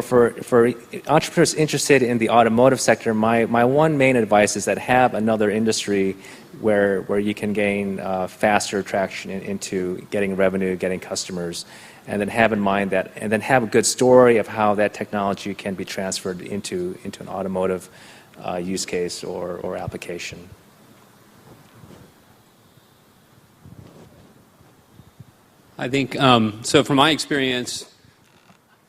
entrepreneurs interested in the automotive sector, my one main advice is that have another industry where you can gain faster traction into getting revenue, getting customers, and then have in mind that, and then have a good story of how that technology can be transferred into an automotive use case or application. I think, so from my experience,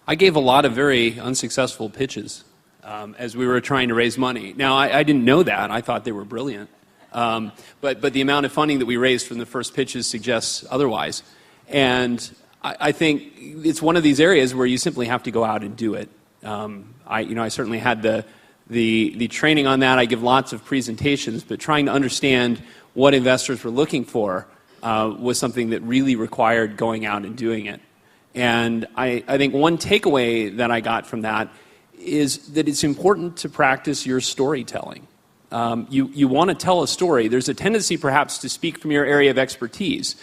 I gave a lot of very unsuccessful pitches as we were trying to raise money. Now, I didn't know that. I thought they were brilliant. But the amount of funding that we raised from the first pitches suggests otherwise. And I think it's one of these areas where you simply have to go out and do it. I certainly had the training on that. I give lots of presentations, but trying to understand what investors were looking for was something that really required going out and doing it. And I think one takeaway that I got from that is that it's important to practice your storytelling. You want to tell a story. There's a tendency perhaps to speak from your area of expertise.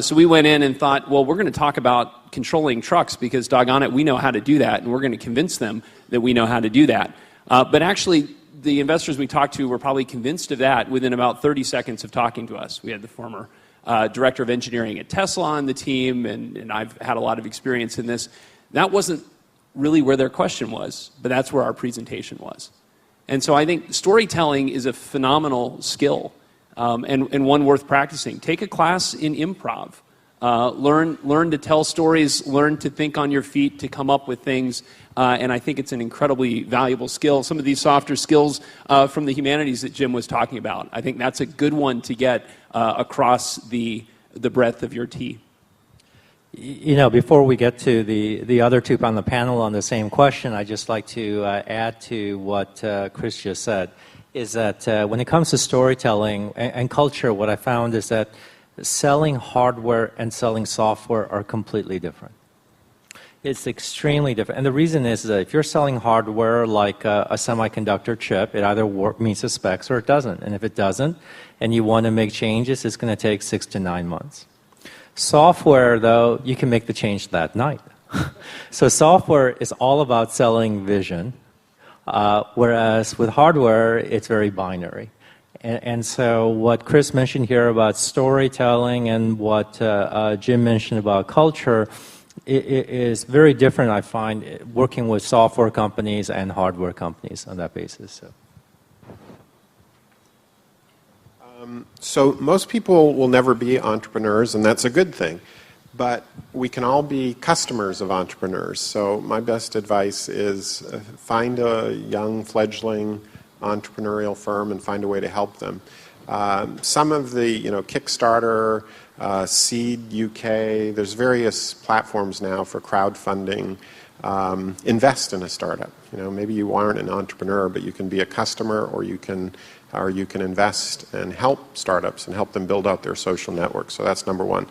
So we went in and thought, well, we're going to talk about controlling trucks because, doggone it, we know how to do that, and we're going to convince them that we know how to do that. But actually, the investors we talked to were probably convinced of that within about 30 seconds of talking to us. We had the former director of engineering at Tesla on the team, and I've had a lot of experience in this. That wasn't really where their question was, but that's where our presentation was. And so I think storytelling is a phenomenal skill. And one worth practicing. Take a class in improv. Learn to tell stories, learn to think on your feet, to come up with things, and I think it's an incredibly valuable skill. Some of these softer skills from the humanities that Jim was talking about, I think that's a good one to get across the breadth of your T. You know, before we get to the other two on the panel on the same question, I'd just like to add to what Chris just said. Is that when it comes to storytelling and culture, what I found is that selling hardware and selling software are completely different. It's extremely different. And the reason is that if you're selling hardware like a semiconductor chip, it either meets the specs or it doesn't. And if it doesn't, and you want to make changes, it's going to take 6 to 9 months. Software, though, you can make the change that night. So software is all about selling vision. Whereas with hardware, it's very binary. And so what Chris mentioned here about storytelling and what Jim mentioned about culture is very different, I find, working with software companies and hardware companies on that basis. So most people will never be entrepreneurs, and that's a good thing. But we can all be customers of entrepreneurs. So my best advice is find a young fledgling entrepreneurial firm and find a way to help them. Some of the, Kickstarter, Seed UK, there's various platforms now for crowdfunding. Invest in a startup. Maybe you aren't an entrepreneur, but you can be a customer, or you can invest and help startups and help them build out their social network. So that's number one.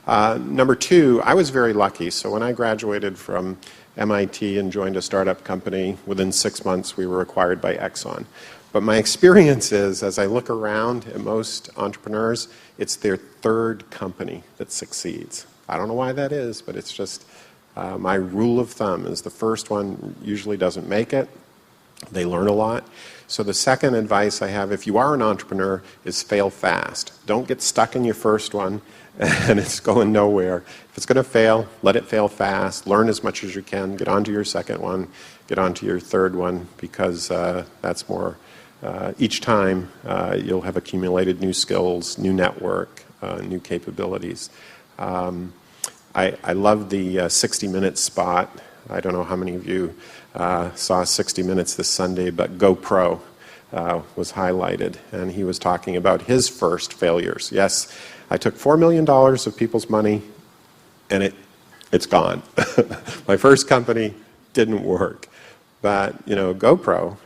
Number two, I was very lucky. So when I graduated from MIT and joined a startup company, within 6 months we were acquired by Exxon. But my experience is, as I look around at most entrepreneurs, it's their third company that succeeds. I don't know why that is, but it's just my rule of thumb is the first one usually doesn't make it. They learn a lot. So the second advice I have, if you are an entrepreneur, is fail fast. Don't get stuck in your first one and it's going nowhere. If it's going to fail, let it fail fast. Learn as much as you can. Get onto your second one. Get onto your third one, because that's more. Each time you'll have accumulated new skills, new network, new capabilities. I love the 60 Minutes spot. I don't know how many of you saw 60 Minutes this Sunday, but GoPro was highlighted, and he was talking about his first failures. Yes, I took $4 million of people's money, and it's gone. My first company didn't work, but GoPro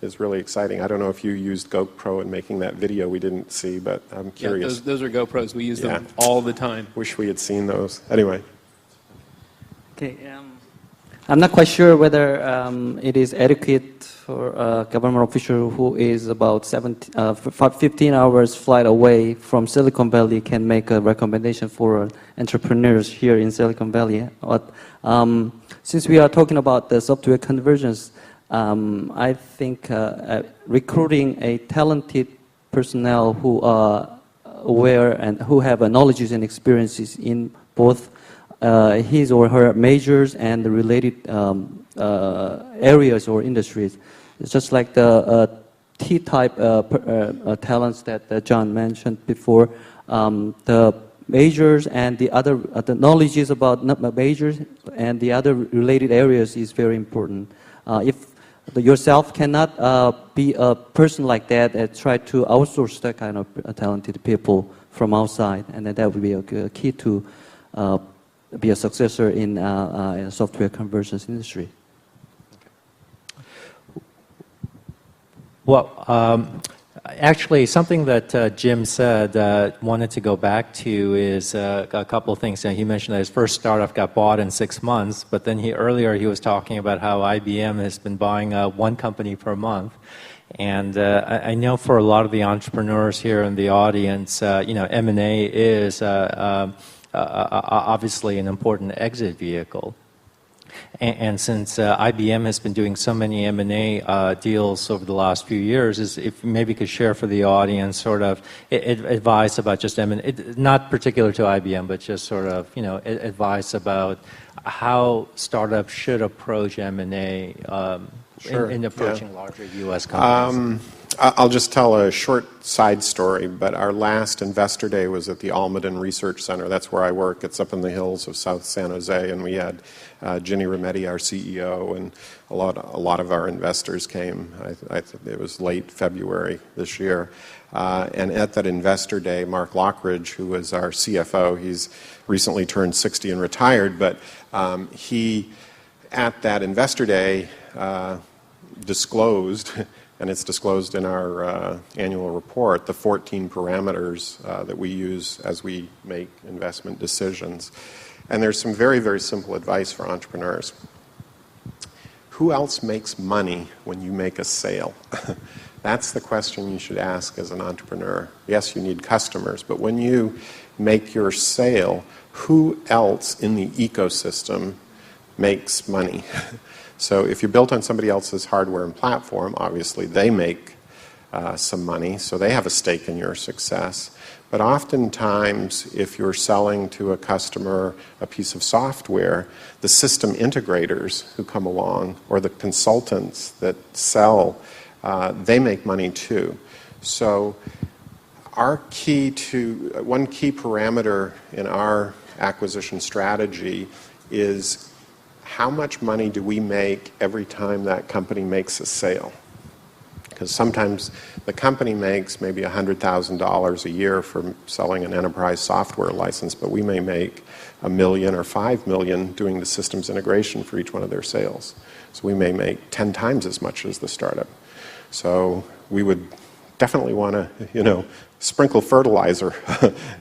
is really exciting. I don't know if you used GoPro in making that video we didn't see, but I'm curious. Yeah, those are GoPros. We use them all the time. Wish we had seen those. Anyway. Okay. I'm not quite sure whether it is adequate for a government official who is about 15 hours flight away from Silicon Valley can make a recommendation for entrepreneurs here in Silicon Valley. But since we are talking about the software convergence, I think recruiting a talented personnel who are aware and who have knowledges and experiences in both his or her majors and the related areas or industries. It's just like the T-type talents that John mentioned before. The majors and the other the knowledges about majors and the other related areas is very important. If yourself cannot be a person like that, try to outsource that kind of talented people from outside, and that would be a key to be a successor in software convergence industry. Well, actually, something that Jim said, wanted to go back to is a couple of things. He mentioned that his first startup got bought in 6 months, but then earlier he was talking about how IBM has been buying one company per month. And I know for a lot of the entrepreneurs here in the audience, M&A is obviously an important exit vehicle. And since IBM has been doing so many M&A deals over the last few years, if maybe you could share for the audience sort of advice about just M&A, not particular to IBM, but just sort of advice about how startups should approach M&A Sure, in approaching larger U.S. companies. I'll just tell a short side story, but our last investor day was at the Almaden Research Center. That's where I work. It's up in the hills of South San Jose, and we had Ginny Rometty, our CEO, and a lot of our investors came. I think it was late February this year. And at that investor day, Mark Lockridge, who was our CFO, he's recently turned 60 and retired, but he, at that investor day, disclosed, and it's disclosed in our annual report, the 14 parameters that we use as we make investment decisions. And there's some very, very simple advice for entrepreneurs. Who else makes money when you make a sale? That's the question you should ask as an entrepreneur. Yes, you need customers, but when you make your sale, who else in the ecosystem makes money? So if you're built on somebody else's hardware and platform, obviously they make some money, so they have a stake in your success. But oftentimes, if you're selling to a customer a piece of software, the system integrators who come along, or the consultants that sell, they make money too. So one key parameter in our acquisition strategy is how much money do we make every time that company makes a sale? Because sometimes the company makes maybe $100,000 a year for selling an enterprise software license, but we may make $1 million or $5 million doing the systems integration for each one of their sales. So we may make 10 times as much as the startup. So we would definitely want to, sprinkle fertilizer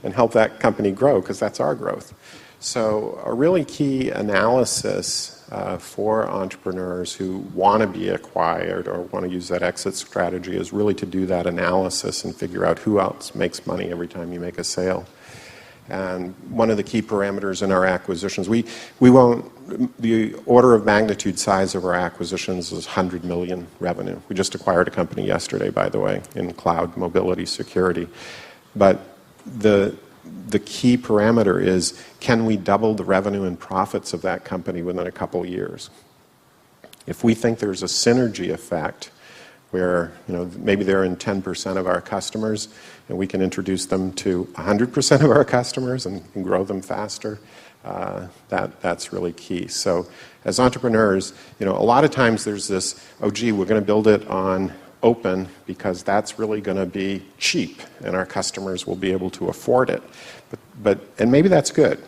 and help that company grow, because that's our growth. So a really key analysis for entrepreneurs who want to be acquired or want to use that exit strategy is really to do that analysis and figure out who else makes money every time you make a sale. And one of the key parameters in our acquisitions, we won't, the order of magnitude size of our acquisitions is 100 million revenue. We just acquired a company yesterday, by the way, in cloud mobility security. But the key parameter is, can we double the revenue and profits of that company within a couple of years? If we think there's a synergy effect where maybe they're in 10% of our customers and we can introduce them to 100% of our customers and grow them faster, that's really key. So as entrepreneurs, a lot of times there's this, we're going to build it on open because that's really going to be cheap and our customers will be able to afford it. And maybe that's good.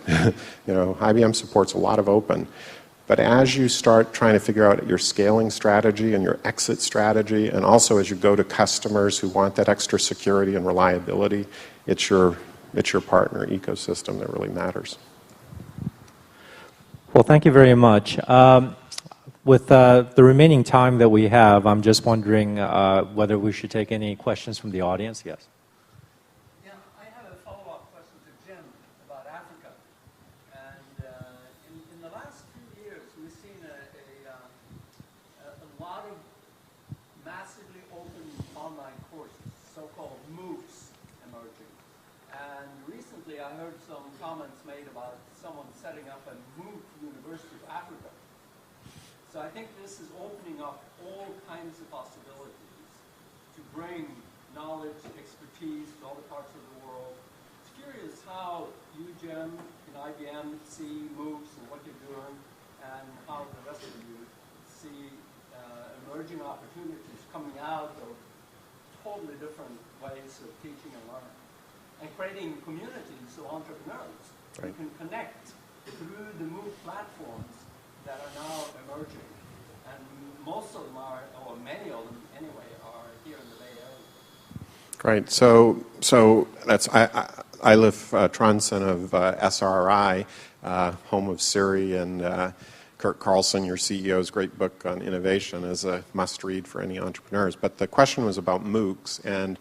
IBM supports a lot of open. But as you start trying to figure out your scaling strategy and your exit strategy, and also as you go to customers who want that extra security and reliability, it's your partner ecosystem that really matters. Well, thank you very much. With the remaining time that we have, I'm just wondering whether we should take any questions from the audience. Yes. Yeah, I have a follow-up question to Jim about Africa. And in the last few years, we've seen a lot of massively open online courses, so-called MOOCs, emerging. And recently, I heard some comments made about someone setting up a MOOC University of Africa. So I think this is opening up all kinds of possibilities to bring knowledge, expertise to other parts of the world. I'm curious how you, Jim, in IBM, see MOOCs and what you're doing, and how the rest of you see emerging opportunities coming out of totally different ways of teaching and learning, and creating communities of entrepreneurs who can connect through the MOOC platforms that are now emerging. And most of them are, or many of them anyway, are here Right. So that's I live Tronson of SRI, home of Siri, and Kurt Carlson, your CEO's great book on innovation, is a must-read for any entrepreneurs. But the question was about MOOCs, and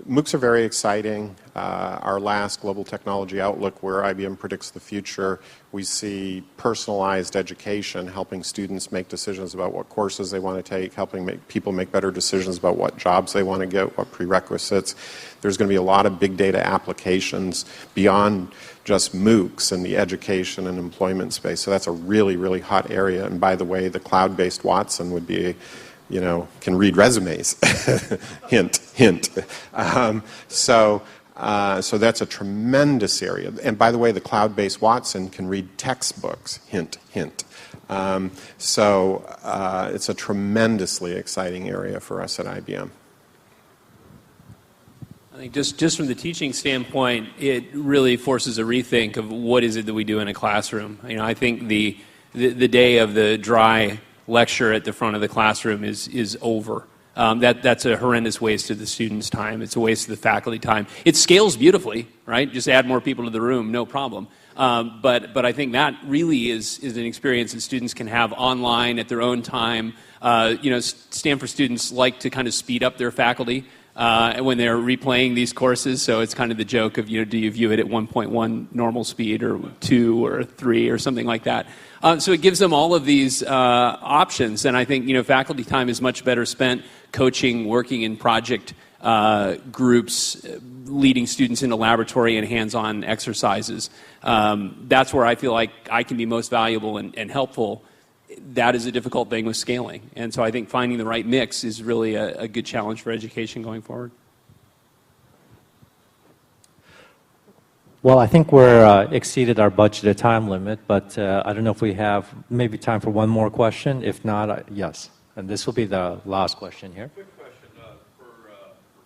MOOCs are very exciting. Our last Global Technology Outlook, where IBM predicts the future, we see personalized education, helping students make decisions about what courses they want to take, helping people make better decisions about what jobs they want to get, what prerequisites. There's going to be a lot of big data applications beyond just MOOCs in the education and employment space. So that's a really, really hot area. And by the way, the cloud-based Watson would be, can read resumes. Hint, hint. So that's a tremendous area. And by the way, the cloud-based Watson can read textbooks. Hint, hint. It's a tremendously exciting area for us at IBM. I think just from the teaching standpoint, it really forces a rethink of what is it that we do in a classroom. I think the day of the dry lecture at the front of the classroom is over. That's a horrendous waste of the students' time. It's a waste of the faculty time. It scales beautifully, right? Just add more people to the room, no problem. But I think that really is an experience that students can have online at their own time. Stanford students like to kind of speed up their faculty when they're replaying these courses. So it's kind of the joke of, do you view it at 1.1 normal speed or 2 or 3 or something like that. So it gives them all of these options. And I think, faculty time is much better spent coaching, working in project groups, leading students into laboratory and hands-on exercises. That's where I feel like I can be most valuable and helpful. That is a difficult thing with scaling. And so I think finding the right mix is really a good challenge for education going forward. Well, I think we're exceeded our budgeted time limit, but I don't know if we have maybe time for one more question. If not, yes. And this will be the last question here. Quick question for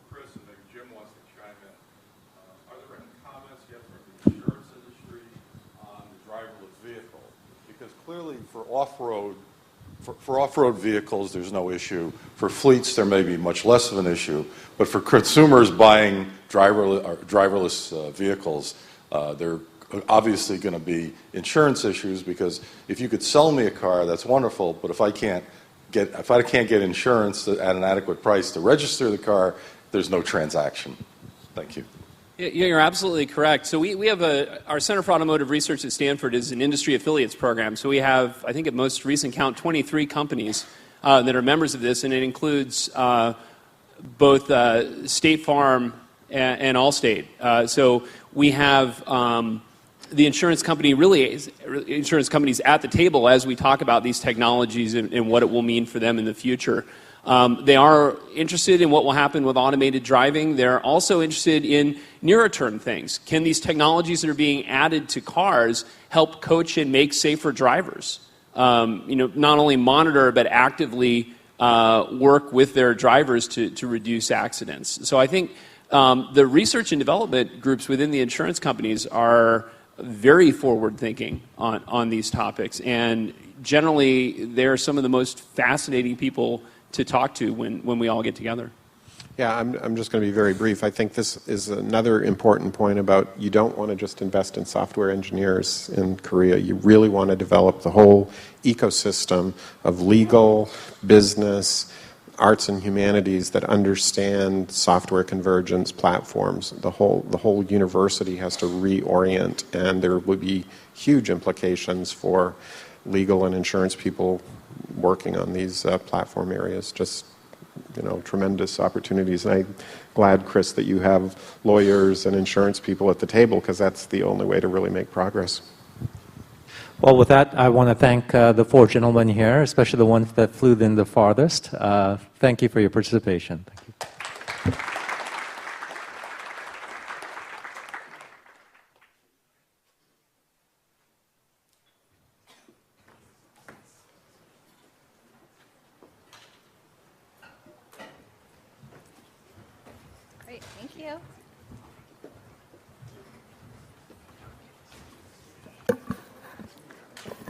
Chris, and maybe Jim wants to chime in. Are there any comments yet from the insurance industry on the driverless vehicle? Because clearly for off-road vehicles, there's no issue. For fleets, there may be much less of an issue. But for consumers buying driverless vehicles, there are obviously going to be insurance issues, because if you could sell me a car, that's wonderful. But if I can't get insurance at an adequate price to register the car, there's no transaction. Thank you. Yeah, you're absolutely correct. So we have our Center for Automotive Research at Stanford is an industry affiliates program. So we have, I think at most recent count, 23 companies that are members of this, and it includes both State Farm and Allstate. So we have the insurance companies at the table as we talk about these technologies and what it will mean for them in the future. They are interested in what will happen with automated driving. They're also interested in nearer-term things. Can these technologies that are being added to cars help coach and make safer drivers? Not only monitor, but actively work with their drivers to reduce accidents. So I think the research and development groups within the insurance companies are very forward-thinking on these topics. And generally, they're some of the most fascinating people to talk to when we all get together. Yeah, I'm just going to be very brief. I think this is another important point about you don't want to just invest in software engineers in Korea. You really want to develop the whole ecosystem of legal, business, arts and humanities that understand software convergence platforms. The whole university has to reorient, and there will be huge implications for legal and insurance people working on these platform areas. Just, tremendous opportunities. And I'm glad, Chris, that you have lawyers and insurance people at the table, because that's the only way to really make progress. Well, with that, I want to thank the 4 gentlemen here, especially the ones that flew in the farthest. Thank you for your participation. Thank you. Great, thank you.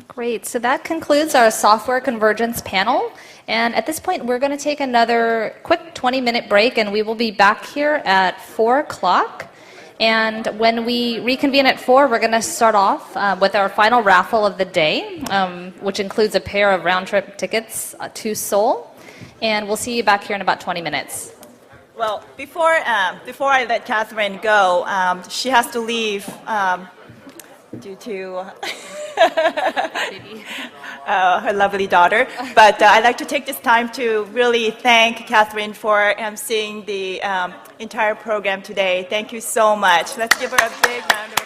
Great, so that concludes our software convergence panel. And at this point, we're going to take another quick 20-minute break, and we will be back here at 4 o'clock. And when we reconvene at 4, we're going to start off with our final raffle of the day, which includes a pair of round-trip tickets to Seoul. And we'll see you back here in about 20 minutes. Well, before I let Catherine go, she has to leave due to her lovely daughter. But I'd like to take this time to really thank Catherine for emceeing the entire program today. Thank you so much. Let's give her a big round of applause.